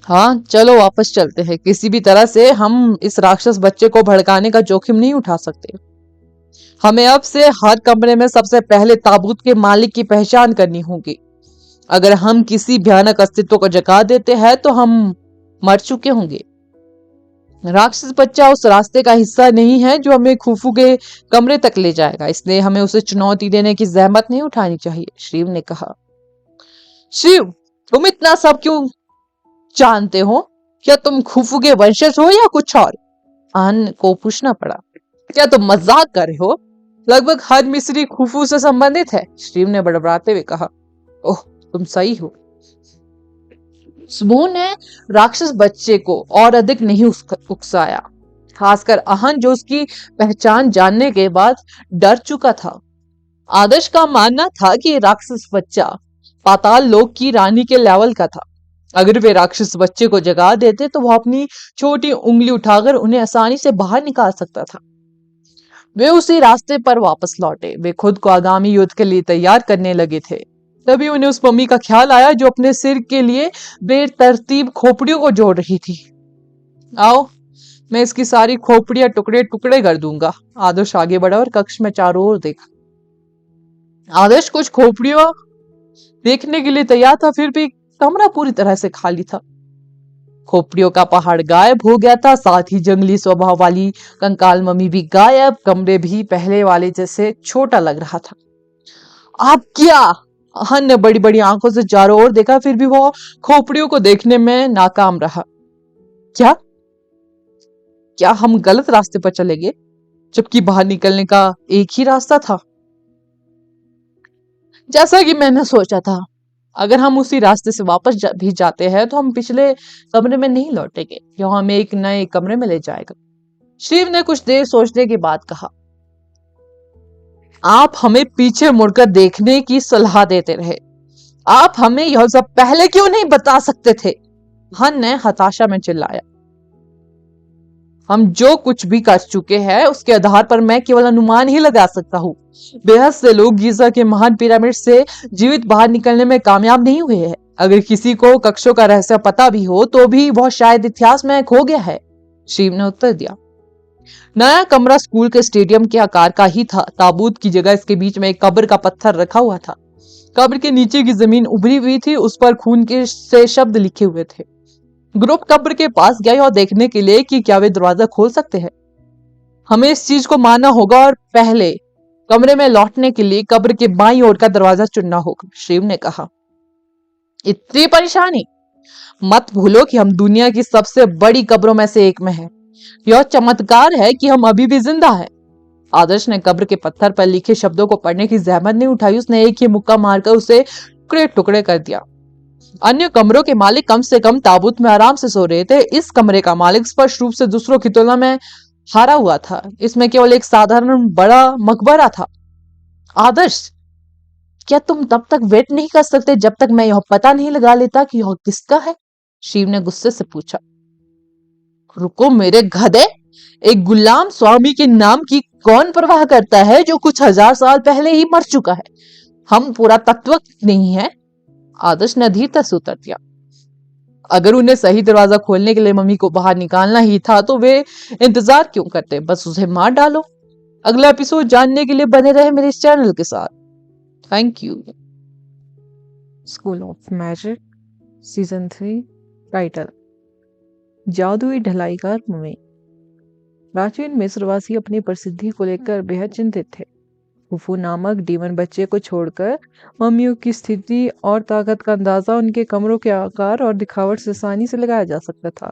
हाँ, चलो वापस चलते हैं। किसी भी तरह से हम इस राक्षस बच्चे को भड़काने का जोखिम नहीं उठा सकते। हमें अब से हर कमरे में सबसे पहले ताबूत के मालिक की पहचान करनी होगी। अगर हम किसी भयानक अस्तित्व को जगा देते हैं तो हम मर चुके होंगे। राक्षस बच्चा उस रास्ते का हिस्सा नहीं है जो हमें खुफू के कमरे तक ले जाएगा, इसलिए हमें उसे चुनौती देने की जहमत नहीं उठानी चाहिए, शिव ने कहा। शिव, तुम इतना सब क्यों जानते हो? क्या तुम खुफू के वंशज हो या कुछ और? आन को पूछना पड़ा। क्या तुम मजाक कर रहे हो? लगभग हर मिस्री खुफू से संबंधित है, शिव ने बड़बड़ाते हुए कहा। ओह, तुम सही हो। समूह ने राक्षस बच्चे को और अधिक नहीं उकसाया, खासकर आहन जो उसकी पहचान जानने के बाद डर चुका था। आदर्श का मानना था कि राक्षस बच्चा पाताल लोक की रानी के लेवल का था। अगर वे राक्षस बच्चे को जगा देते तो वह अपनी छोटी उंगली उठाकर उन्हें आसानी से बाहर निकाल सकता था। वे उसी रास्ते पर वापस लौटे। वे खुद को आगामी युद्ध के लिए तैयार करने लगे थे। तभी उन्हें उस मम्मी का ख्याल आया जो अपने सिर के लिए बेतरतीब खोपड़ियों को जोड़ रही थी। आओ, मैं इसकी सारी खोपड़ियां टुकड़े टुकड़े कर दूंगा। आदर्श आगे बढ़ा और कक्ष में चारों ओर देखा। आदर्श कुछ खोपड़ियों देखने के लिए तैयार था, फिर भी कमरा पूरी तरह से खाली था। खोपड़ियों का पहाड़ गायब हो गया था, साथ ही जंगली स्वभाव वाली कंकाल मम्मी भी गायब। कमरे भी पहले वाले जैसे छोटा लग रहा था। आप क्या? हन ने बड़ी बड़ी आंखों से चारों ओर देखा, फिर भी वो खोपड़ियों को देखने में नाकाम रहा। क्या क्या हम गलत रास्ते पर चले गए, जबकि बाहर निकलने का एक ही रास्ता था? जैसा कि मैंने सोचा था, अगर हम उसी रास्ते से वापस भी जाते हैं तो हम पिछले कमरे में नहीं लौटेंगे। यह हमें एक नए कमरे में ले जाएगा। शिव ने कुछ देर सोचने के बाद कहा, आप हमें पीछे मुड़कर देखने की सलाह देते रहे। आप हमें यह सब पहले क्यों नहीं बता सकते थे? हन ने हताशा में चिल्लाया। हम जो कुछ भी कर चुके हैं उसके आधार पर मैं केवल अनुमान ही लगा सकता हूँ। बेहद से लोग गीजा के महान पिरामिड से जीवित बाहर निकलने में कामयाब नहीं हुए हैं। अगर किसी को कक्षों का रहस्य पता भी हो तो भी वह शायद इतिहास में खो गया है, शिव ने उत्तर दिया। नया कमरा स्कूल के स्टेडियम के आकार का ही था। ताबूत की जगह इसके बीच में एक कब्र का पत्थर रखा हुआ था। कब्र के नीचे की जमीन उभरी हुई थी, उस पर खून के से शब्द लिखे हुए थे। ग्रुप कब्र के पास गया और देखने के लिए कि क्या वे दरवाजा खोल सकते हैं। हमें इस चीज को मानना होगा और पहले कमरे में लौटने के लिए कब्र के बाईं ओर का दरवाजा चुनना होगा, शिव ने कहा। इतनी परेशानी? मत भूलो कि हम दुनिया की सबसे बड़ी कब्रों में से एक में हैं। यह चमत्कार है कि हम अभी भी जिंदा हैं। आदर्श ने कब्र के पत्थर पर लिखे शब्दों को पढ़ने की जहमत नहीं उठाई। उसने एक ही मुक्का मारकर उसे टुकड़े टुकड़े कर दिया। अन्य कमरों के मालिक कम से कम ताबूत में आराम से सो रहे थे। इस कमरे का मालिक स्पष्ट रूप से दूसरों की तुलना में हारा हुआ था। इसमें केवल एक साधारण बड़ा मकबरा था। आदर्श, क्या तुम तब तक वेट नहीं कर सकते जब तक मैं यह पता नहीं लगा लेता कि यह किसका है? शिव ने गुस्से से पूछा। रुको मेरे गधे, एक गुलाम स्वामी के नाम की कौन परवाह करता है जो कुछ हजार साल पहले ही मर चुका है? हम पूरा तत्व नहीं है। आदर्श ने धीरता से उत्तर दिया। अगर उन्हें सही दरवाजा खोलने के लिए मम्मी को बाहर निकालना ही था तो वे इंतजार क्यों करते? बस उसे मार डालो। अगला एपिसोड जानने के लिए बने रहे मेरे इस चैनल के साथ। Thank you. School of magic season 3 title जादुई ढलाईकार मम्मी। प्राचीन मिस्रवासी अपनी प्रसिद्धि को लेकर बेहद चिंतित थे। फूफू नामक डीमन बच्चे को छोड़कर मम्मियों की स्थिति और ताकत का अंदाजा उनके कमरों के आकार और दिखावट से आसानी से लगाया जा सकता था।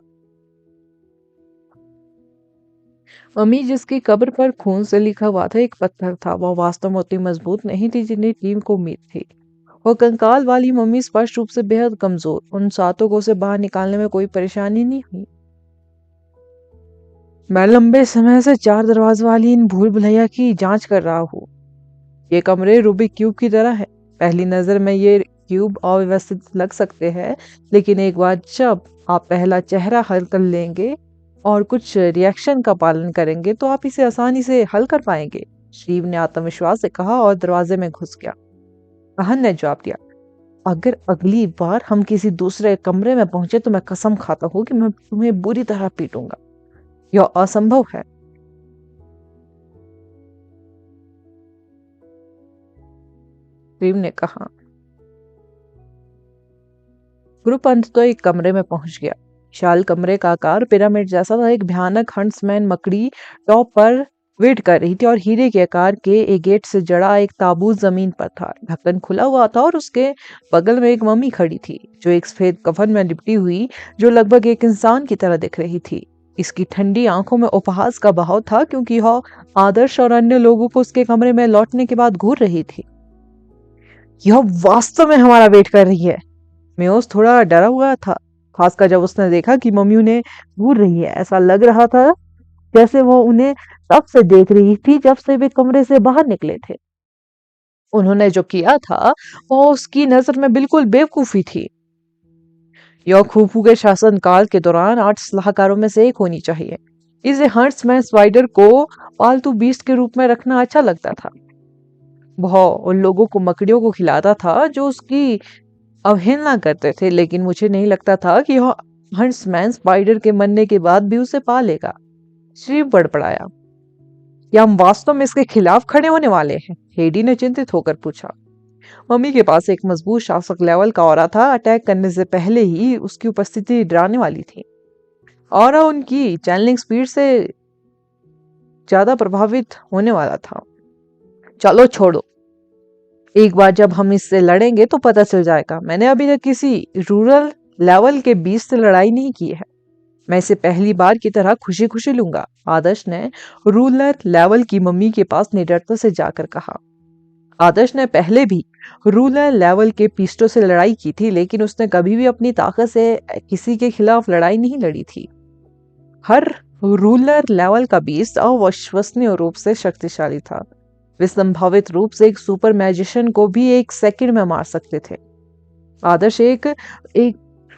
मम्मी जिसकी कब्र पर खून से लिखा हुआ था एक पत्थर था, वह वास्तव में उतनी मजबूत नहीं थी जितनी टीम को उम्मीद थी। वो कंकाल वाली मम्मी स्पष्ट रूप से बेहद कमजोर। उन सातों को उसे बाहर निकालने में कोई परेशानी नहीं हुई। मैं लंबे समय से 4 दरवाजे वाली इन भूल भुलैया की जांच कर रहा हूँ। ये कमरे रूबिक क्यूब की तरह है। पहली नजर में ये क्यूब अव्यवस्थित लग सकते हैं, लेकिन एक बार जब आप पहला चेहरा हल कर लेंगे और कुछ रिएक्शन का पालन करेंगे तो आप इसे आसानी से हल कर पाएंगे, शिव ने आत्मविश्वास से कहा और दरवाजे में घुस गया। आहन ने जवाब दिया, अगर अगली बार हम किसी दूसरे कमरे में पहुंचे तो मैं कसम खाता हूं कि मैं तुम्हें बुरी तरह पीटूंगा। यह असंभव है। शिव ने कहा। ग्रुप अंततः एक कमरे में पहुंच गया। विशाल कमरे का आकार पिरामिड जैसा था। एक भयानक हंट्समैन मकड़ी टॉप पर वेट कर रही थी और हीरे के आकार के एक गेट से जड़ा एक ताबूत जमीन पर था। ढक्कन खुला हुआ था और उसके बगल में एक मम्मी खड़ी थी जो एक सफेद कफन में लिपटी हुई, जो लगभग एक इंसान की तरह दिख रही थी। इसकी ठंडी आंखों में उपहास का बहाव था क्योंकि वह आदर्श और अन्य लोगों को उसके कमरे में लौटने के बाद घूर रही थी। यह वास्तव में हमारा वेट कर रही है। मेयोस थोड़ा डरा हुआ था, खासकर जब उसने देखा कि मम्मी उन्हें घूर रही है। ऐसा लग रहा था जैसे वो उन्हें तब से देख रही थी जब से वे कमरे से बाहर निकले थे। उन्होंने जो किया था वो उसकी नजर में बिल्कुल बेवकूफी थी। यह खूफू के शासनकाल के दौरान 8 सलाहकारों में से एक होनी चाहिए। इसे हंट्समैन स्पाइडर को पालतू बीस्ट के रूप में रखना अच्छा लगता था। वह उन लोगों को मकड़ियों को खिलाता था जो उसकी अवहेलना करते थे, लेकिन मुझे नहीं लगता था कि यह हंट्समैन स्पाइडर के मरने के बाद भी उसे पालेगा। श्री बड़बड़ाया, क्या हम वास्तव में इसके खिलाफ खड़े होने वाले हैं? हेडी ने चिंतित होकर पूछा। मम्मी के पास एक मजबूत शासक लेवल का ऑरा था। अटैक करने से पहले ही उसकी उपस्थिति डराने वाली थी। ऑरा उनकी चैनलिंग स्पीड से ज्यादा प्रभावित होने वाला था। चलो छोड़ो, एक बार जब हम इससे लड़ेंगे तो पता चल जाएगा। मैंने अभी तक किसी रूरल लेवल के बीच से लड़ाई नहीं की है। मैं इसे पहली बार की तरह खुशी खुशी लूंगा, आदर्श ने रूरल लेवल की मम्मी के पास निडरता से जाकर कहा। आदर्श ने पहले भी रूरल लेवल के पीस्टों से लड़ाई की थी, लेकिन उसने कभी भी अपनी ताकत से किसी के खिलाफ लड़ाई नहीं लड़ी थी। हर रूरल लेवल का बीस्ट अविश्वसनीय रूप से शक्तिशाली था। वे संभावित रूप से एक सुपर मैजिशियन को भी एक सेकंड में मार सकते थे। आदर्श एक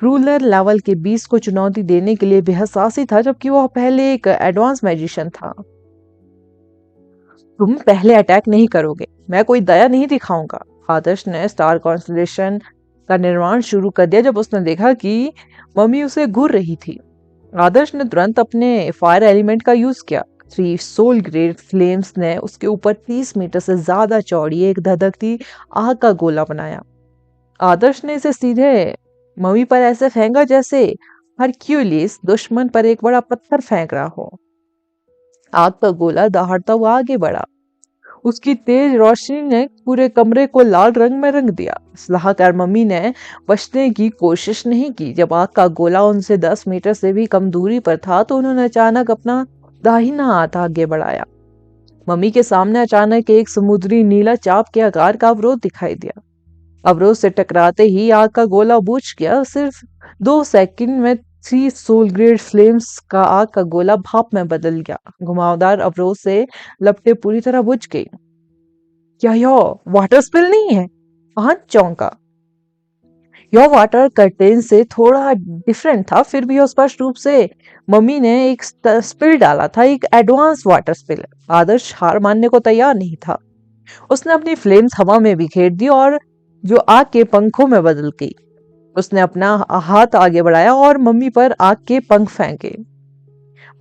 रूरल लेवल के बीस्ट को चुनौती देने के लिए बेहद साहसी था, जबकि वह पहले एक एडवांस मैजिशियन था। तुम पहले अटैक नहीं करोगे, मैं कोई दया नहीं दिखाऊंगा। आदर्श ने स्टार कॉन्स्टलेशन का निर्माण शुरू कर दिया जब उसने देखा कि मम्मी उसे घूर रही थी। आदर्श ने तुरंत अपने फायर एलिमेंट का यूज किया। 3 सोल ग्रेड फ्लेम्स ने उसके ऊपर 30 मीटर से ज्यादा चौड़ी एक धधकती आग का गोला बनाया। आदर्श ने इसे सीधे मम्मी पर ऐसे फेंका जैसे हरक्यूलिस दुश्मन पर एक बड़ा पत्थर फेंक रहा हो। आग का गोला दहाड़ता हुआ आगे बढ़ा। उसकी तेज रोशनी ने पूरे कमरे को लाल रंग में रंग दिया। सलाहकार मम्मी ने बचने की कोशिश नहीं की। जब आग का गोला उनसे 10 मीटर से भी कम दूरी पर था तो उन्होंने अचानक अपना दाहिना हाथ आगे बढ़ाया। मम्मी के सामने अचानक एक समुद्री नीला चाप के आकार का अवरोध दिखाई दिया। अवरोध से टकराते ही आग का गोला बुझ गया। सिर्फ 2 सेकंड में 3 सोल ग्रेड फ्लेम्स का आग का गोला भाप में बदल गया। घुमावदार अवरोध से लपटें पूरी तरह बुझ गई। क्या यह वाटर स्पिल नहीं है? आहन चौंका। यह वाटर कर्टेन से थोड़ा डिफरेंट था, फिर भी यह स्पष्ट रूप से मम्मी ने एक स्पिल डाला था, एक एडवांस वाटर स्पिल। आदर्श हार मानने को तैयार नहीं था। उसने अपनी फ्लेम्स हवा में बिखेर दी और जो आग के पंखों में बदल गई। उसने अपना हाथ आगे बढ़ाया और मम्मी पर आग के पंख फेंके।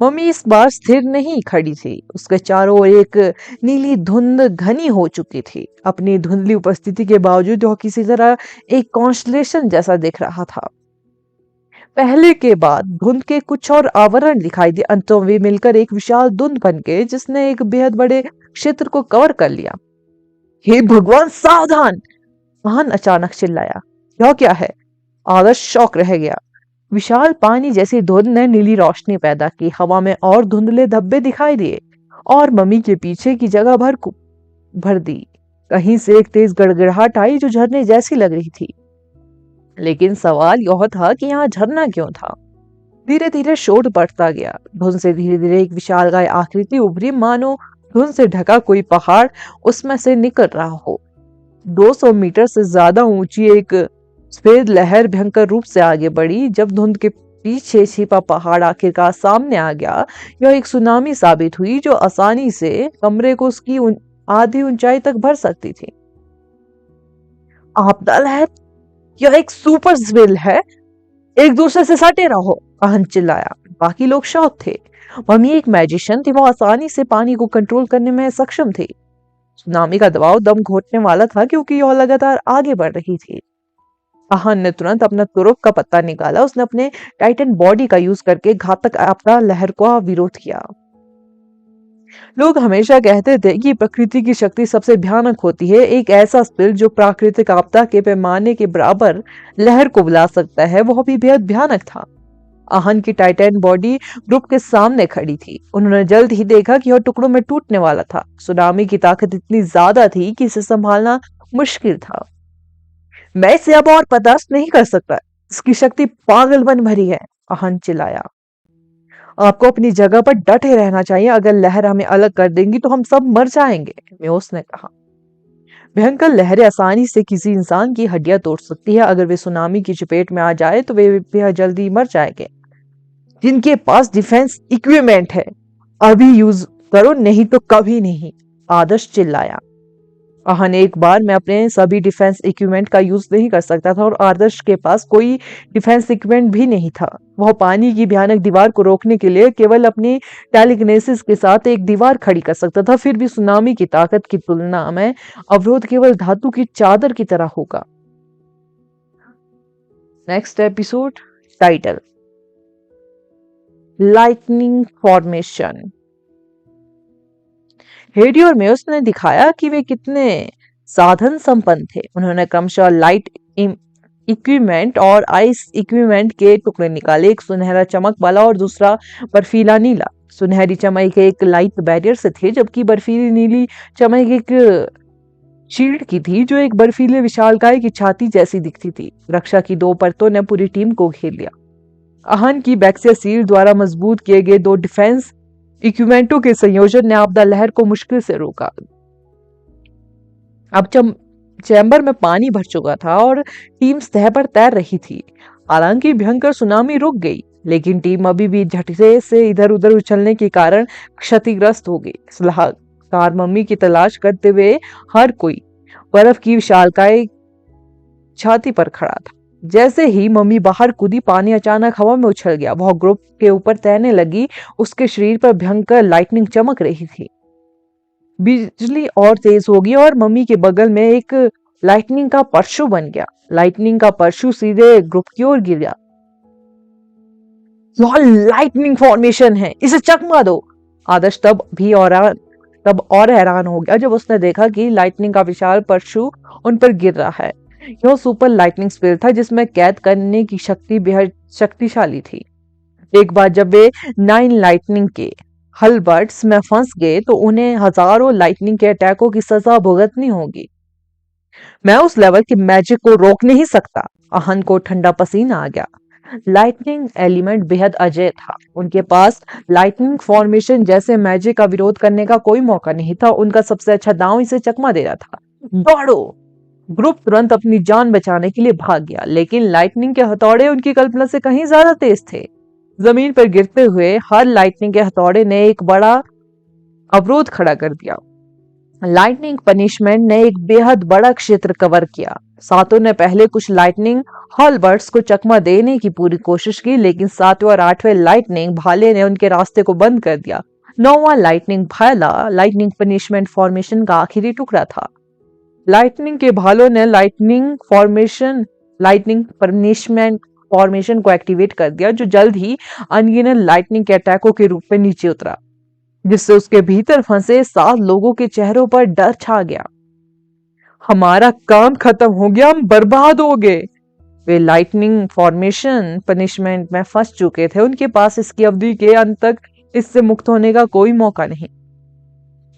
मम्मी इस बार स्थिर नहीं खड़ी थी। उसके चारों ओर एक नीली धुंध घनी हो चुकी थी। अपनी धुंधली उपस्थिति के बावजूद वह किसी तरह एक कॉन्स्टलेशन जैसा दिख रहा था। पहले के बाद धुंध के कुछ और आवरण दिखाई दिए। अंतों वे मिलकर एक विशाल धुंध बन गए जिसने एक बेहद बड़े क्षेत्र को कवर कर लिया। हे भगवान सावधान! महान अचानक चिल्लाया। यह क्या है? आदर्श शौक रह गया। विशाल पानी जैसी धुंध ने नीली रोशनी पैदा की, हवा में और धुंधले धब्बे दिखाई दिए और मम्मी के पीछे की जगह भर दी। कहीं से एक तेज गड़गड़ाहट आई जो झरने जैसी लग रही थी। लेकिन सवाल यह था कि यहाँ झरना क्यों था? धीरे धीरे शोर बढ़ता गया। धुंध से धीरे धीरे एक विशालकाय आकृति उभरी, मानो धुंध से ढका कोई पहाड़ उसमें से निकल रहा हो। 200 मीटर से ज्यादा ऊंची एक सफेद लहर भयंकर रूप से आगे बढ़ी। जब धुंध के पीछे छिपा पहाड़ आखिरकार सामने आ गया, यह एक सुनामी साबित हुई जो आसानी से कमरे को उसकी आधी ऊंचाई तक भर सकती थी। आपदा लहर? यह एक सुपर स्विल है। एक दूसरे से सटे रहो, अहन चिल्लाया। बाकी लोग शॉक थे। मम्मी एक मैजिशियन थी, वो आसानी से पानी को कंट्रोल करने में सक्षम थी। सुनामी का दबाव दम घोटने वाला था क्योंकि यह लगातार आगे बढ़ रही थी। अहन ने तुरंत अपना तुरुप का पत्ता निकाला। उसने अपने टाइटन बॉडी का यूज करके घातक आपदा लहर का विरोध किया। लोग हमेशा कहते थे कि प्रकृति की शक्ति सबसे भयानक होती है। एक ऐसा स्पिल जो प्राकृतिक आपदा के पैमाने के बराबर लहर को बुला सकता है, वह भी बेहद भयानक था। आहन की टाइटन बॉडी ग्रुप के सामने खड़ी थी। उन्होंने जल्द ही देखा कि यह टुकड़ों में टूटने वाला था। सुनामी की ताकत इतनी ज्यादा थी कि इसे संभालना मुश्किल था। मैं इसे अब और बर्दाश्त नहीं कर सकता। इसकी शक्ति पागलपन भरी है, आहन चिल्लाया। आपको अपनी जगह पर डटे रहना चाहिए। अगर लहर हमें अलग कर देंगी तो हम सब मर जाएंगे, म्योस ने कहा। भयंकर लहरें आसानी से किसी इंसान की हड्डियां तोड़ सकती है। अगर वे सुनामी की चपेट में आ जाए तो वे बेहद जल्दी मर जाएंगे। जिनके पास डिफेंस इक्विपमेंट है अभी यूज करो, नहीं तो कभी नहीं, आदर्श चिल्लाया। आहन एक बार मैं अपने सभी डिफेंस इक्विपमेंट का यूज नहीं कर सकता था और आदर्श के पास कोई डिफेंस इक्विपमेंट भी नहीं था। वह पानी की भयानक दीवार को रोकने के लिए केवल अपनी टेलीकिनेसिस के साथ एक दीवार खड़ी कर सकता था। फिर भी सुनामी की ताकत की तुलना में अवरोध केवल धातु की चादर की तरह होगा। Next episode, title lightning formation. Heidi और मेयोस ने दिखाया कि वे कितने साधन संपन्न थे। उन्होंने क्रमशः लाइट इक्विपमेंट और आइस इक्विपमेंट के टुकड़े निकाले, एक सुनहरा चमक वाला और दूसरा बर्फीला नीला। सुनहरी चमक एक लाइट बैरियर से थे, जबकि बर्फीली नीली चमक एक शील्ड की थी जो एक बर्फीले विशालकाय की छाती जैसी दिखती थी। रक्षा की 2 परतों ने पूरी टीम को घेर लिया। आहन की बैक्सिया सील द्वारा मजबूत किए गए 2 डिफेंस इक्विपमेंटों के संयोजन ने आपदा लहर को मुश्किल से रोका। अब चैम्बर में पानी भर चुका था और टीम सतह पर तैर रही थी। हालांकि भयंकर सुनामी रुक गई, लेकिन टीम अभी भी झटके से इधर उधर उछलने के कारण क्षतिग्रस्त हो गई। सलाहकार मम्मी की तलाश करते हुए हर कोई बर्फ की विशालकाय छाती पर खड़ा था। जैसे ही मम्मी बाहर कूदी, पानी अचानक हवा में उछल गया। वह ग्रुप के ऊपर तैरने लगी। उसके शरीर पर भयंकर लाइटनिंग चमक रही थी। बिजली और तेज हो गई और मम्मी के बगल में एक लाइटनिंग का परशु बन गया। लाइटनिंग का परशु सीधे ग्रुप की ओर गिर गया। लाइटनिंग फॉर्मेशन है, इसे चकमा दो। आदर्श तब और हैरान हो गया जब उसने देखा कि लाइटनिंग का विशाल परशु उन पर गिर रहा है। यह सुपर लाइटनिंग स्पिल था जिसमें कैद करने की शक्ति बेहद शक्तिशाली थी। एक बार जब वे 9 लाइटनिंग के हलबर्ट्स में फंस गए तो उन्हें हजारों लाइटनिंग के अटैकों की सजा भुगतनी होगी। मैं उस लेवल की मैजिक को रोक नहीं सकता। आहन को ठंडा पसीना आ गया। लाइटनिंग एलिमेंट बेहद अजय था। उनके पास लाइटनिंग फॉर्मेशन जैसे मैजिक का विरोध करने का कोई मौका नहीं था। उनका सबसे अच्छा दांव इसे चकमा देना था। दौड़ो! ग्रुप तुरंत अपनी जान बचाने के लिए भाग गया, लेकिन लाइटनिंग के हथौड़े उनकी कल्पना से कहीं ज्यादा तेज थे। जमीन पर गिरते हुए हर लाइटनिंग के हथौड़े ने एक बड़ा अवरोध खड़ा कर दिया। लाइटनिंग पनिशमेंट ने एक बेहद बड़ा क्षेत्र कवर किया। सातों ने पहले कुछ लाइटनिंग हॉलबर्ट्स को चकमा देने की पूरी कोशिश की, लेकिन 7वें और 8वें लाइटनिंग भाले ने उनके रास्ते को बंद कर दिया। 9वां लाइटनिंग भाला लाइटनिंग पनिशमेंट फॉर्मेशन का आखिरी टुकड़ा था। लाइटनिंग के भालों ने लाइटनिंग पनिशमेंट फॉर्मेशन को एक्टिवेट कर दिया, जो जल्द ही अनगिनत लाइटनिंग के अटैकों के रूप में नीचे उतरा, जिससे उसके भीतर फंसे 7 लोगों के चेहरों पर डर छा गया। हमारा काम खत्म हो गया, हम बर्बाद हो गए। वे लाइटनिंग फॉर्मेशन पनिशमेंट में फंस चुके थे। उनके पास इसकी अवधि के अंत तक इससे मुक्त होने का कोई मौका नहीं।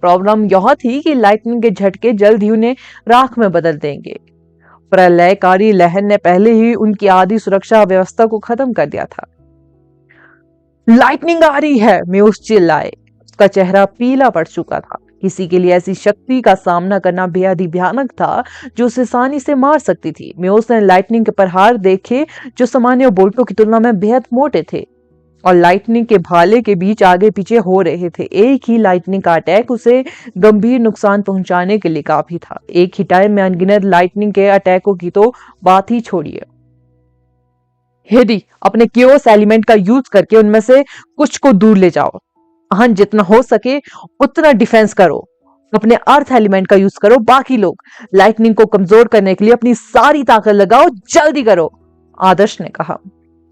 प्रॉब्लम यह थी कि लाइटनिंग के झटके जल्द ही उन्हें राख में बदल देंगे। प्रलयकारी लहर ने पहले ही उनकी आधी सुरक्षा व्यवस्था को खत्म कर दिया था। लाइटनिंग आ रही है, म्यूस चिल्लाए। उसका चेहरा पीला पड़ चुका था। किसी के लिए ऐसी शक्ति का सामना करना बेहद ही भयानक था, जो उसे आसानी से मार सकती थी। म्यूस ने लाइटनिंग के प्रहार देखे, जो सामान्य बोल्टों की तुलना में बेहद मोटे थे और लाइटनिंग के भाले के बीच आगे पीछे हो रहे थे। एक ही लाइटनिंग का अटैक उसे गंभीर नुकसान पहुंचाने के लिए काफी था। एक ही टाइम में अनगिनत लाइटनिंग के अटैकों की तो बात ही छोड़िए। हेडी, अपने कियोस एलिमेंट का यूज करके उनमें से कुछ को दूर ले जाओ। हाँ, जितना हो सके उतना डिफेंस करो। अपने अर्थ एलिमेंट का यूज करो। बाकी लोग लाइटनिंग को कमजोर करने के लिए अपनी सारी ताकत लगाओ। जल्दी करो, आदर्श ने कहा।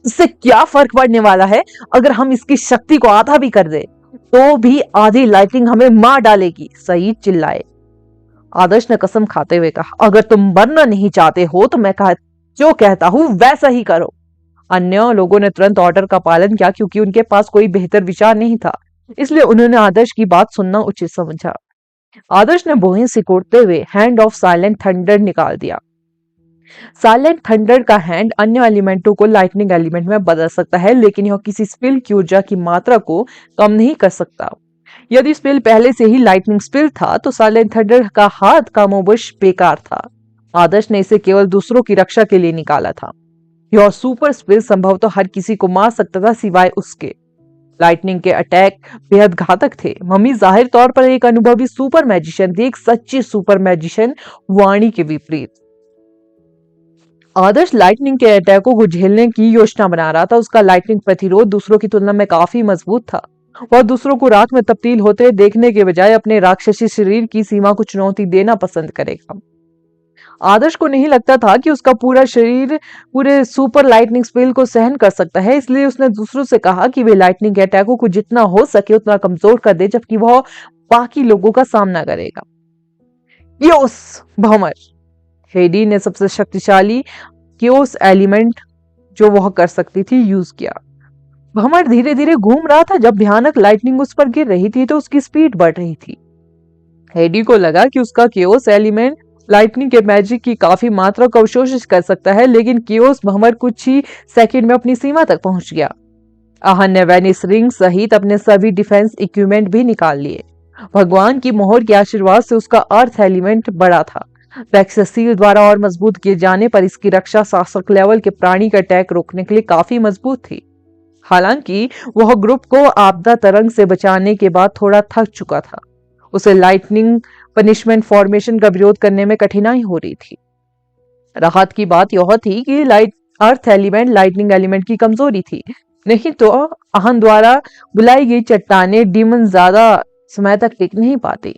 इससे क्या फर्क पड़ने वाला है? अगर हम इसकी शक्ति को आधा भी कर दे तो भी आधी लाइटनिंग हमें मार डालेगी, सईद चिल्लाए। आदर्श ने कसम खाते हुए कहा, अगर तुम मरना नहीं चाहते हो तो मैं जो कहता हूं वैसा ही करो। अन्य लोगों ने तुरंत ऑर्डर का पालन किया, क्योंकि उनके पास कोई बेहतर विचार नहीं था। इसलिए उन्होंने आदर्श की बात सुनना उचित समझा। आदर्श ने बोहें सिकोड़ते हुए हैंड ऑफ साइलेंट थंडर निकाल दिया। साइलेंट थंडर का हैंड अन्य एलिमेंटों को लाइटनिंग एलिमेंट में बदल सकता है, लेकिन यह किसी स्पिल की ऊर्जा की मात्रा को कम नहीं कर सकता। यदि स्पिल पहले से ही लाइटनिंग स्पिल था तो साइलेंट थंडर का हाथ कामोबश बेकार था। आदर्श ने इसे केवल दूसरों की रक्षा के लिए निकाला था। यह सुपर स्पिल संभवतः हर किसी को मार सकता था सिवाय उसके। लाइटनिंग के अटैक बेहद घातक थे। मम्मी जाहिर तौर पर एक अनुभवी सुपर मैजिशियन थी, एक सच्ची सुपर मैजिशियन, वाणी के विपरीत। आदर्श लाइटनिंग के अटैकों को झेलने की योजना बना रहा था। उसका लाइटनिंग प्रतिरोध दूसरों की तुलना में काफी मजबूत था। वह दूसरों को राख में तब्दील होते देखने के बजाय अपने राक्षसी शरीर की सीमा को चुनौती देना पसंद करेगा। आदर्श को नहीं लगता था कि उसका पूरा शरीर पूरे सुपर लाइटनिंग स्पेल को सहन कर सकता है, इसलिए उसने दूसरों से कहा कि वे लाइटनिंग के अटैकों को जितना हो सके उतना कमजोर कर दे, जबकि वह बाकी लोगों का सामना करेगा। योस भमर, हेडी ने सबसे शक्तिशाली क्योस एलिमेंट जो वह कर सकती थी यूज किया। भमर धीरे धीरे घूम रहा था। जब भयानक लाइटनिंग उस पर गिर रही थी तो उसकी स्पीड बढ़ रही थी। हेडी को लगा कि उसका क्योस एलिमेंट लाइटनिंग के मैजिक की काफी मात्रा को अवशोषित कर सकता है, लेकिन क्योस भमर कुछ ही सेकंड में अपनी सीमा तक पहुंच गया। आहन ने वेनिस रिंग सहित अपने सभी डिफेंस इक्विपमेंट भी निकाल लिए। भगवान की मोहर के आशीर्वाद से उसका अर्थ एलिमेंट बड़ा था। वैक्सील द्वारा और मजबूत किए जाने पर इसकी रक्षा शासक लेवल के प्राणी का अटैक रोकने के लिए काफी मजबूत थी। हालांकि वह ग्रुप को आपदा तरंग से बचाने के बाद थोड़ा थक चुका था। उसे लाइटनिंग पनिशमेंट फॉर्मेशन का विरोध करने में कठिनाई हो रही थी। राहत की बात यह थी कि अर्थ एलिमेंट लाइटनिंग एलिमेंट की कमजोरी थी, नहीं तो आहन द्वारा बुलाई गई चट्टाने डीमन ज्यादा समय तक टिक नहीं पाती।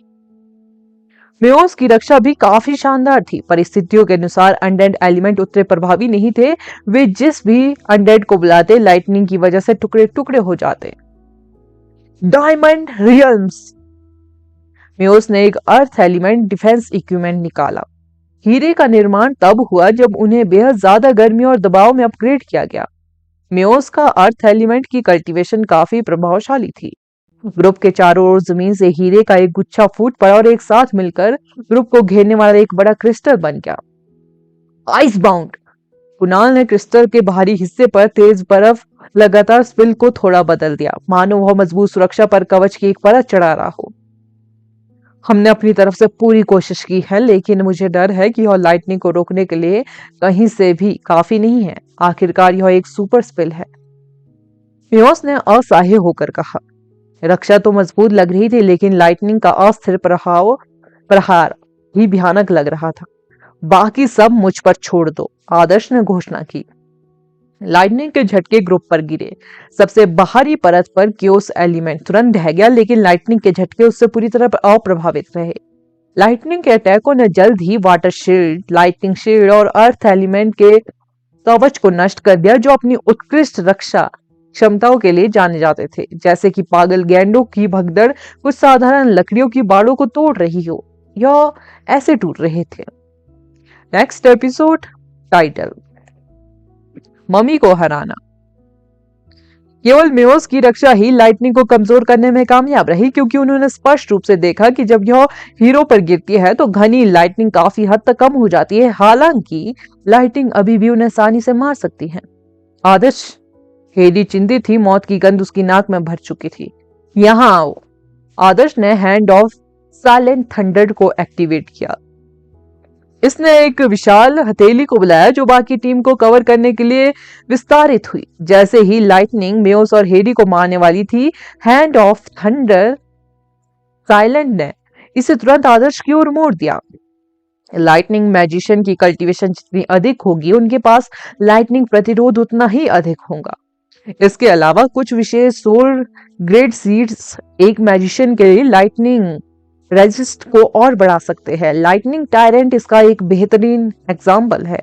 म्योस की रक्षा भी काफी शानदार थी। परिस्थितियों के अनुसार अनडेड एलिमेंट उतने प्रभावी नहीं थे। वे जिस भी अनडेड को बुलाते लाइटनिंग की वजह से टुकड़े टुकड़े हो जाते। डायमंड रियल्म्स, म्योस ने एक अर्थ एलिमेंट डिफेंस इक्विपमेंट निकाला। हीरे का निर्माण तब हुआ जब उन्हें बेहद ज्यादा गर्मी और दबाव में अपग्रेड किया गया। म्योस का अर्थ एलिमेंट की कल्टीवेशन काफी प्रभावशाली थी। ग्रुप के चारों ओर जमीन से हीरे का एक गुच्छा फूट पड़ा और एक साथ मिलकर ग्रुप को घेरने वाला एक बड़ा क्रिस्टल बन गया। आइस बाउंड, कुणाल ने क्रिस्टल के बाहरी हिस्से पर तेज बर्फ लगातार स्पिल को थोड़ा बदल दिया, मानो वह मजबूत सुरक्षा पर कवच की एक परत चढ़ा रहा हो। हमने अपनी तरफ से पूरी कोशिश की है, लेकिन मुझे डर है कि यह लाइटनिंग को रोकने के लिए कहीं से भी काफी नहीं है। आखिरकार यह एक सुपर स्पिल है, म्योस ने असहाय होकर कहा। रक्षा तो मजबूत लग रही थी, लेकिन लाइटनिंग का अस्थिर प्रहार ही भयानक लग रहा था। बाकी सब मुझ पर छोड़ दो, आदर्श ने घोषणा की। लाइटनिंग के झटके ग्रुप पर गिरे। सबसे बाहरी परत पर क्योस एलिमेंट तुरंत ढह गया, लेकिन लाइटनिंग के झटके उससे पूरी तरह अप्रभावित रहे। लाइटनिंग के अटैकों ने जल्द ही वाटर शील्ड, लाइटनिंग शील्ड और अर्थ एलिमेंट के कवच को नष्ट कर दिया, जो अपनी उत्कृष्ट रक्षा क्षमताओं के लिए जाने जाते थे। जैसे कि पागल गैंडों की भगदड़ कुछ साधारण लकड़ियों की बाड़ों को तोड़ रही हो, या ऐसे टूट रहे थे। नेक्स्ट एपिसोड टाइटल मम्मी को हराना। केवल मेयोस की रक्षा ही लाइटनिंग को कमजोर करने में कामयाब रही, क्योंकि उन्होंने स्पष्ट रूप से देखा कि जब यह हीरो पर गिरती है तो घनी लाइटनिंग काफी हद तक कम हो जाती है। हालांकि लाइटनिंग अभी भी उन्हें आसानी से मार सकती है। आदर्श हेडी चिंतित थी, मौत की गंध उसकी नाक में भर चुकी थी। यहाँ आओ। आदर्श ने हैंड ऑफ साइलेंट थंडर को एक्टिवेट किया। इसने एक विशाल हथेली को बुलाया जो बाकी टीम को कवर करने के लिए विस्तारित हुई। जैसे ही लाइटनिंग मेयोस और हेडी को मारने वाली थी, हैंड ऑफ थंडर साइलेंट ने इसे तुरंत आदर्श की ओर मोड़ दिया। लाइटनिंग मैजिशियन की कल्टीवेशन जितनी अधिक होगी, उनके पास लाइटनिंग प्रतिरोध उतना ही अधिक होगा। इसके अलावा कुछ विशेष सोल ग्रेड सीड्स एक मैजिशियन के लिए लाइटनिंग रेजिस्ट को और बढ़ा सकते हैं। लाइटनिंग टायरेंट इसका एक बेहतरीन एग्जाम्पल है,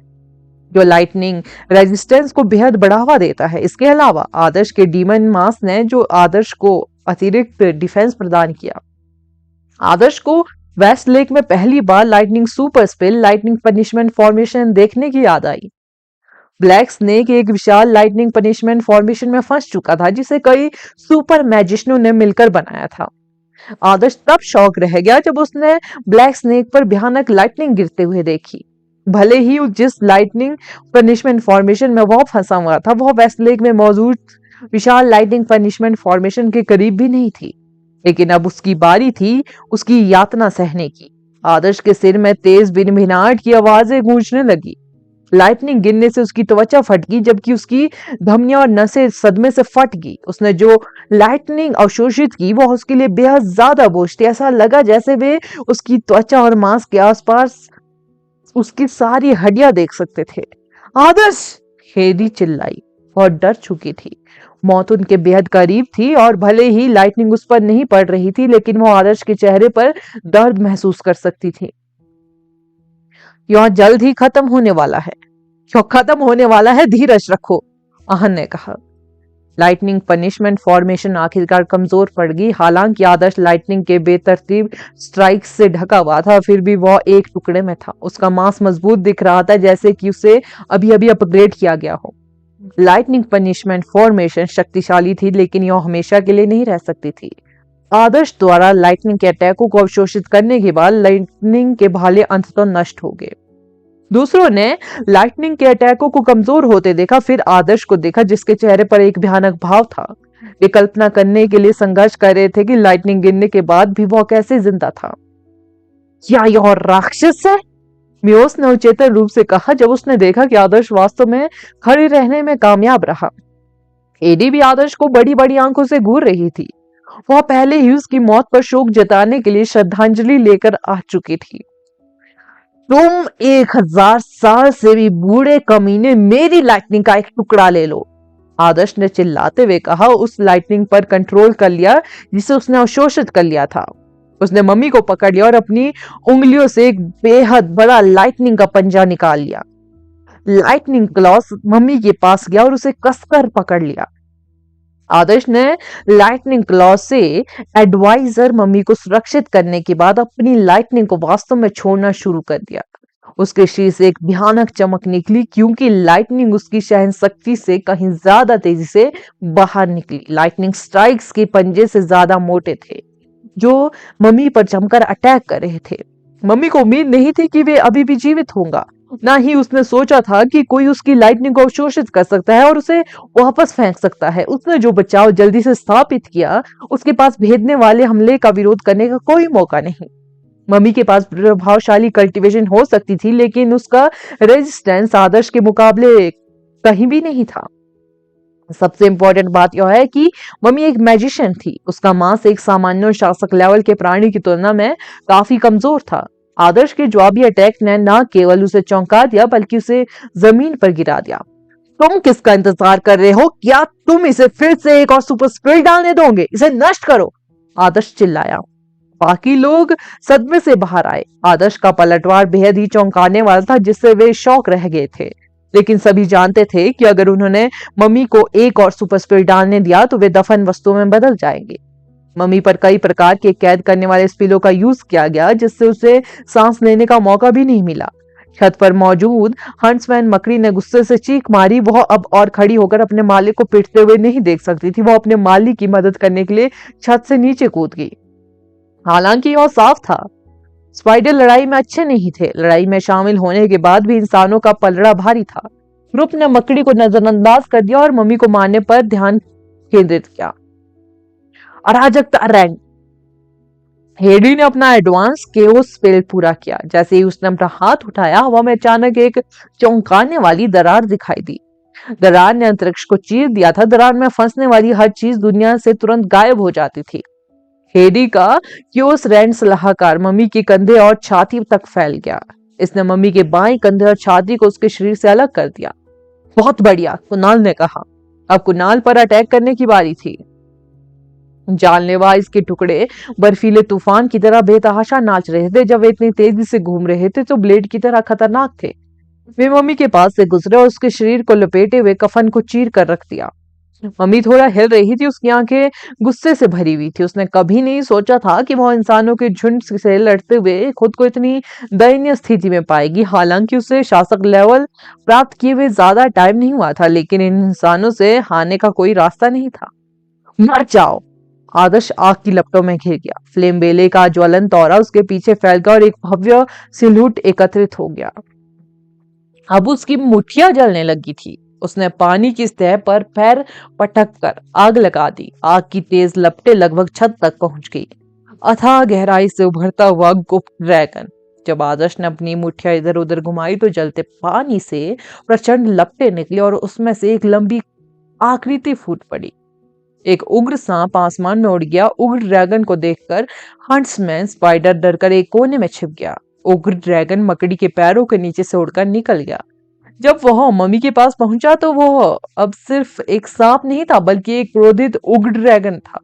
जो लाइटनिंग रेजिस्टेंस को बेहद बढ़ावा देता है। इसके अलावा आदर्श के डीमन मास ने जो आदर्श को अतिरिक्त डिफेंस प्रदान किया। आदर्श को वेस्ट लेक में पहली बार lightning super spell lightning punishment formation देखने की याद आई। ब्लैक स्नेक एक विशाल लाइटनिंग पनिशमेंट फॉर्मेशन में फंस चुका था, जिसे कई सुपर मैजिशियनों ने मिलकर बनाया था। आदर्श तब शॉक रह गया जब उसने ब्लैक स्नेक पर भयानक लाइटनिंग गिरते हुए देखी। भले ही जिस लाइटनिंग पनिशमेंट फॉर्मेशन में वह फंसा हुआ था, वह वेस्ट लेक में मौजूद विशाल लाइटनिंग पनिशमेंट फॉर्मेशन के करीब भी नहीं थी, लेकिन अब उसकी बारी थी उसकी यातना सहने की। आदर्श के सिर में तेज भिनभिनाहट की आवाजें गूंजने लगी। लाइटनिंग गिरने से उसकी त्वचा फट गई, जबकि उसकी धमनियां और नसें सदमे से फट गई। उसने जो लाइटनिंग अवशोषित की वह उसके लिए बेहद ज्यादा बोझ थी। ऐसा लगा जैसे वे उसकी त्वचा और मांस के आसपास उसकी सारी हड्डियां देख सकते थे। आदर्श! हेडी चिल्लाई। वह डर चुकी थी। मौत उनके बेहद करीब थी और भले ही लाइटनिंग उस पर नहीं पड़ रही थी, लेकिन वो आदर्श के चेहरे पर दर्द महसूस कर सकती थी। यह जल्द ही खत्म होने वाला है। यह खत्म होने वाला है, धीरज रखो, आहन ने कहा। लाइटनिंग पनिशमेंट फॉर्मेशन आखिरकार कमजोर पड़ गई। हालांकि आदर्श लाइटनिंग के बेतरतीब स्ट्राइक से ढका हुआ था, फिर भी वह एक टुकड़े में था। उसका मांस मजबूत दिख रहा था, जैसे कि उसे अभी अभी अपग्रेड किया गया हो। लाइटनिंग पनिशमेंट फॉर्मेशन शक्तिशाली थी, लेकिन यह हमेशा के लिए नहीं रह सकती थी। आदर्श द्वारा लाइटनिंग के अटैकों को अवशोषित करने के बाद लाइटनिंग के भाले अंततः नष्ट हो गए। दूसरों ने लाइटनिंग के अटैकों को कमजोर होते देखा, फिर आदर्श को देखा जिसके चेहरे पर एक भयानक भाव था। वे कल्पना करने के लिए संघर्ष कर रहे थे कि लाइटनिंग गिरने के बाद भी वह कैसे जिंदा था। क्या यह राक्षस है? मेयोस ने उचेतन रूप से कहा जब उसने देखा कि आदर्श वास्तव में खड़े रहने में कामयाब रहा। एडी भी आदर्श को बड़ी बड़ी आंखों से घूर रही थी। वह पहले ही उसकी मौत पर शोक जताने के लिए श्रद्धांजलि लेकर आ चुकी थी। तुम 1000 साल से भी बूढ़े कमीने, मेरी लाइटनिंग का एक टुकड़ा ले लो, आदर्श ने चिल्लाते हुए कहा। उस लाइटनिंग पर कंट्रोल कर लिया जिसे उसने अवशोषित कर लिया था। उसने मम्मी को पकड़ लिया और अपनी उंगलियों से एक बेहद बड़ा लाइटनिंग का पंजा निकाल लिया। लाइटनिंग क्लॉस मम्मी के पास गया और उसे कसकर पकड़ लिया। आदर्श ने लाइटनिंग क्लॉ से एडवाइजर मम्मी को सुरक्षित करने के बाद अपनी लाइटनिंग को वास्तव में छोड़ना शुरू कर दिया। उसके शीर से एक भयानक चमक निकली, क्योंकि लाइटनिंग उसकी सहनशक्ति से कहीं ज्यादा तेजी से बाहर निकली। लाइटनिंग स्ट्राइक्स के पंजे से ज्यादा मोटे थे, जो मम्मी पर जमकर अटैक कर रहे थे। मम्मी को उम्मीद नहीं थी कि वे अभी भी जीवित होंगे। ना ही उसने सोचा था कि कोई उसकी लाइटनिंग को अवशोषित कर सकता है और उसे वापस फेंक सकता है। उसने जो बचाव जल्दी से स्थापित किया, उसके पास भेदने वाले हमले का विरोध करने का कोई मौका नहीं। मम्मी के पास प्रभावशाली कल्टीवेशन हो सकती थी, लेकिन उसका रेजिस्टेंस आदर्श के मुकाबले कहीं भी नहीं था। सबसे इंपॉर्टेंट बात यह है कि मम्मी एक मैजिशियन थी। उसका मांस एक सामान्य शासक लेवल के प्राणी की तुलना में काफी कमजोर था। आदर्श के जवाबी अटैक ने न केवल उसे चौंका दिया, बल्कि उसे जमीन पर गिरा दिया। तुम किसका इंतजार कर रहे हो? क्या तुम इसे फिर से एक और सुपर स्पेल डालने दोगे? इसे नष्ट करो, आदर्श चिल्लाया। बाकी लोग सदमे से बाहर आए। आदर्श का पलटवार बेहद ही चौंकाने वाला था, जिससे वे शौक रह गए थे। लेकिन सभी जानते थे कि अगर उन्होंने मम्मी को एक और सुपर स्पेल डालने दिया तो वे दफन वस्तुओं में बदल जाएंगे। मम्मी पर कई प्रकार के कैद करने वाले स्पिलों का यूज किया गया, जिससे उसे सांस लेने का मौका भी नहीं मिला। छत पर मौजूद हंट्समैन मकड़ी ने गुस्से से चीख मारी। वह अब और खड़ी होकर अपने मालिक को पीटते हुए नहीं देख सकती थी। वह अपने मालिक की मदद करने के लिए छत से नीचे कूद गई। हालांकि यह साफ था, स्पाइडर लड़ाई में अच्छे नहीं थे। लड़ाई में शामिल होने के बाद भी इंसानों का पलड़ा भारी था। ग्रुप ने मकड़ी को नजरअंदाज कर दिया और मम्मी को मारने पर ध्यान केंद्रित किया। अराजकता रैंक। हेडी ने अपना एडवांस केओस स्पेल पूरा किया। जैसे ही उसने अपना हाथ उठाया, हवा में अचानक एक चौंकाने वाली दरार दिखाई दी। दरार ने अंतरिक्ष को चीर दिया था। दरार में फंसने वाली हर चीज दुनिया से तुरंत गायब हो जाती थी। हेडी का क्योस रैंड सलाहकार मम्मी के कंधे और छाती तक फैल गया। इसने मम्मी के बाएं कंधे और छाती को उसके शरीर से अलग कर दिया। बहुत बढ़िया, कुणाल ने कहा। अब कुणाल पर अटैक करने की बारी थी। जानलेवा इसके टुकड़े बर्फीले तूफान की तरह बेतहाशा नाच रहे थे। जब वे इतनी तेजी से घूम रहे थे तो ब्लेड की तरह खतरनाक थे। वे मम्मी के पास से गुजरे और उसके शरीर को लपेटे हुए कफन को चीर कर रख दिया। मम्मी थोड़ा हिल रही थी। उसकी आंखें गुस्से से भरी हुई थी। उसने कभी नहीं सोचा था कि वह इंसानों के झुंड से लड़ते हुए खुद को इतनी दयनीय स्थिति में पाएगी। हालांकि उसे शासक लेवल प्राप्त किए हुए ज्यादा टाइम नहीं हुआ था, लेकिन इन इंसानों से हारने का कोई रास्ता नहीं था। मर जाओ। आदर्श आग की लपटों में घिर गया। फ्लेम बेले का ज्वलन औरा उसके पीछे फैल गया और एक भव्य सिलहुट एकत्रित हो गया। अब उसकी मुठ्ठियां जलने लगी थी। उसने पानी की सतह पर पैर पटक कर आग लगा दी। आग की तेज लपटें लगभग छत तक पहुंच गई। अथाह गहराई से उभरता हुआ गुप्त ड्रैगन। जब आदर्श ने अपनी मुठ्ठियां इधर उधर घुमाई तो जलते पानी से प्रचंड लपटें निकली और उसमें से एक लंबी आकृति फूट पड़ी। एक उग्र सांप आसमान में उड़ गया। उग्र ड्रैगन को देखकर हंट्समैन स्पाइडर डरकर एक कोने में छिप गया। उग्र ड्रैगन मकड़ी के पैरों के नीचे से उड़कर निकल गया। जब वह मम्मी के पास पहुंचा तो वह अब सिर्फ एक सांप नहीं था, बल्कि एक क्रोधित उग्र ड्रैगन था।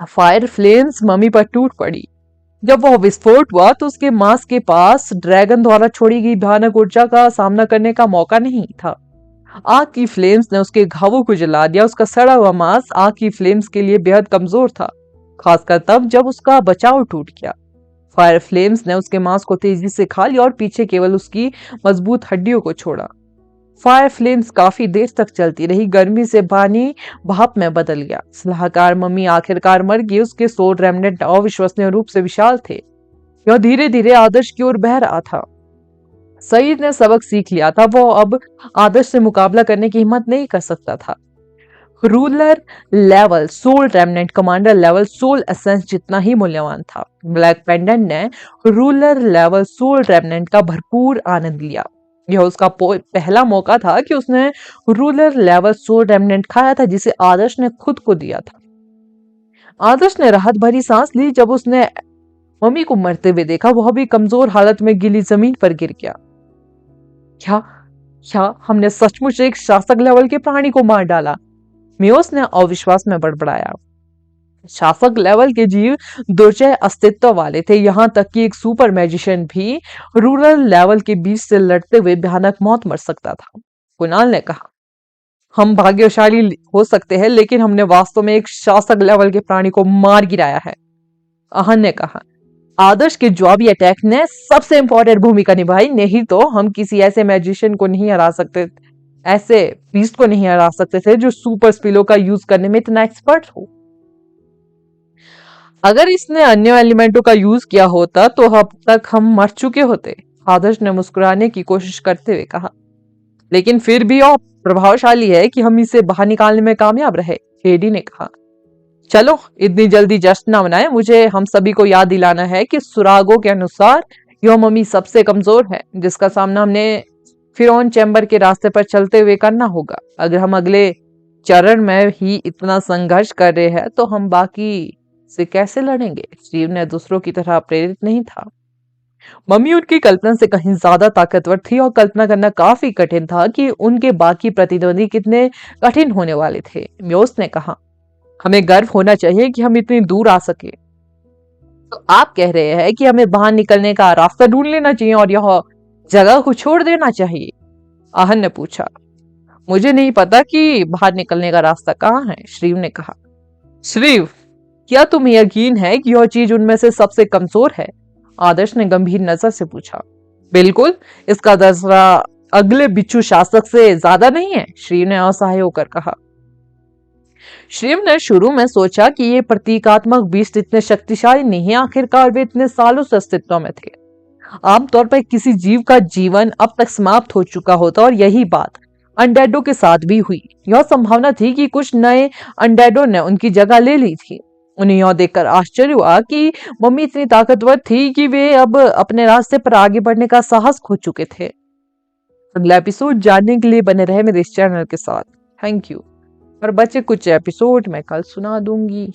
फायर फ्लेम्स मम्मी पर टूट पड़ी। जब वह विस्फोट हुआ तो उसके मांस के पास ड्रैगन द्वारा छोड़ी गई भयानक ऊर्जा का सामना करने का मौका नहीं था। आग की फ्लेम्स ने उसके घावों को जला दिया। उसका सड़ा हुआ मांस आग की फ्लेम्स के लिए बेहद कमजोर था, खासकर तब जब उसका बचाव टूट गया। फायर फ्लेम्स ने उसके मांस को तेजी से खा लिया और पीछे केवल उसकी मजबूत हड्डियों को छोड़ा। फायर फ्लेम्स काफी देर तक चलती रही। गर्मी से पानी भाप में बदल गया। सलाहकार मम्मी आखिरकार मर गई। उसके सोल रेमनेंट अविश्वसनीय रूप से विशाल थे। यह धीरे धीरे आदर्श की ओर बह रहा था। सईद ने सबक सीख लिया था। वो अब आदर्श से मुकाबला करने की हिम्मत नहीं कर सकता था। Ruler level soul remnant commander level soul essence जितना ही मूल्यवान था। ब्लैक पेंडेंट ने रूलर लेवल सोल रेमनेंट का भरपूर आनंद लिया। यह उसका पहला मौका था कि उसने रूलर लेवल सोल रेमनेंट खाया था, जिसे आदर्श ने खुद को दिया था। आदर्श ने राहत भरी सांस ली जब उसने मम्मी को मरते हुए देखा। वह भी कमजोर हालत में गीली जमीन पर गिर गया। क्या क्या हमने सचमुच एक शासक लेवल के प्राणी को मार डाला? मियोस ने अविश्वास में बड़बड़ाया। शासक लेवल के जीव दुर्जय अस्तित्व वाले थे। यहां तक कि एक सुपर मैजिशियन भी रूरल लेवल के बीच से लड़ते हुए भयानक मौत मर सकता था। कुणाल ने कहा, हम भाग्यशाली हो सकते हैं, लेकिन हमने वास्तव में एक शासक लेवल के प्राणी को मार गिराया है। आहन ने कहा, आदर्श के जवाबी अटैक ने सबसे इंपॉर्टेंट भूमिका निभाई। नहीं तो हम किसी ऐसे मैजिशियन को नहीं हरा सकते, ऐसे बीस्ट को नहीं हरा सकते थे जो सुपर स्पिलो का यूज करने में इतना एक्सपर्ट हो। अगर इसने अन्य एलिमेंटों का यूज किया होता तो अब तक हम मर चुके होते, आदर्श ने मुस्कुराने की कोशिश करते हुए कहा। लेकिन फिर भी और प्रभावशाली है कि हम इसे बाहर निकालने में कामयाब रहे, हेडी ने कहा। चलो इतनी जल्दी जश्न न मनाएं। मुझे हम सभी को याद दिलाना है कि सुरागों के अनुसार यह मम्मी सबसे कमजोर है, जिसका सामना हमने फिरौन चैम्बर के रास्ते पर चलते हुए करना होगा। अगर हम अगले चरण में ही इतना संघर्ष कर रहे हैं तो हम बाकी से कैसे लड़ेंगे? स्टीव ने दूसरों की तरह प्रेरित नहीं था। मम्मी उनकी कल्पना से कहीं ज्यादा ताकतवर थी और कल्पना करना काफी कठिन था कि उनके बाकी प्रतिद्वंदी कितने कठिन होने वाले थे। म्योस ने कहा, हमें गर्व होना चाहिए कि हम इतनी दूर आ सके। तो आप कह रहे हैं कि हमें बाहर निकलने का रास्ता ढूंढ लेना चाहिए और यह जगह को छोड़ देना चाहिए? आहन ने पूछा। मुझे नहीं पता कि बाहर निकलने का रास्ता कहाँ है, श्रीव ने कहा। श्रीव, क्या तुम्हें यकीन है कि यह चीज उनमें से सबसे कमजोर है? आदर्श ने गंभीर नजर से पूछा। बिल्कुल, इसका दसरा अगले बिच्छू शासक से ज्यादा नहीं है, श्री ने असहाय होकर कहा। शिव ने शुरू में सोचा कि ये प्रतीकात्मक बीस्ट इतने शक्तिशाली नहीं, आखिरकार वे इतने सालों से अस्तित्व में थे। आमतौर पर किसी जीव का जीवन अब तक समाप्त हो चुका होता और यही बात अनडेडो के साथ भी हुई। यह संभावना थी कि कुछ नए अनडेडो ने उनकी जगह ले ली थी। उन्हें यह देखकर आश्चर्य हुआ कि मम्मी इतनी ताकतवर थी कि वे अब अपने रास्ते पर आगे बढ़ने का साहस खो चुके थे। अगला एपिसोड जानने के लिए बने रहे मेरे इस चैनल के साथ। Thank you. और बचे कुछ एपिसोड मैं कल सुना दूंगी।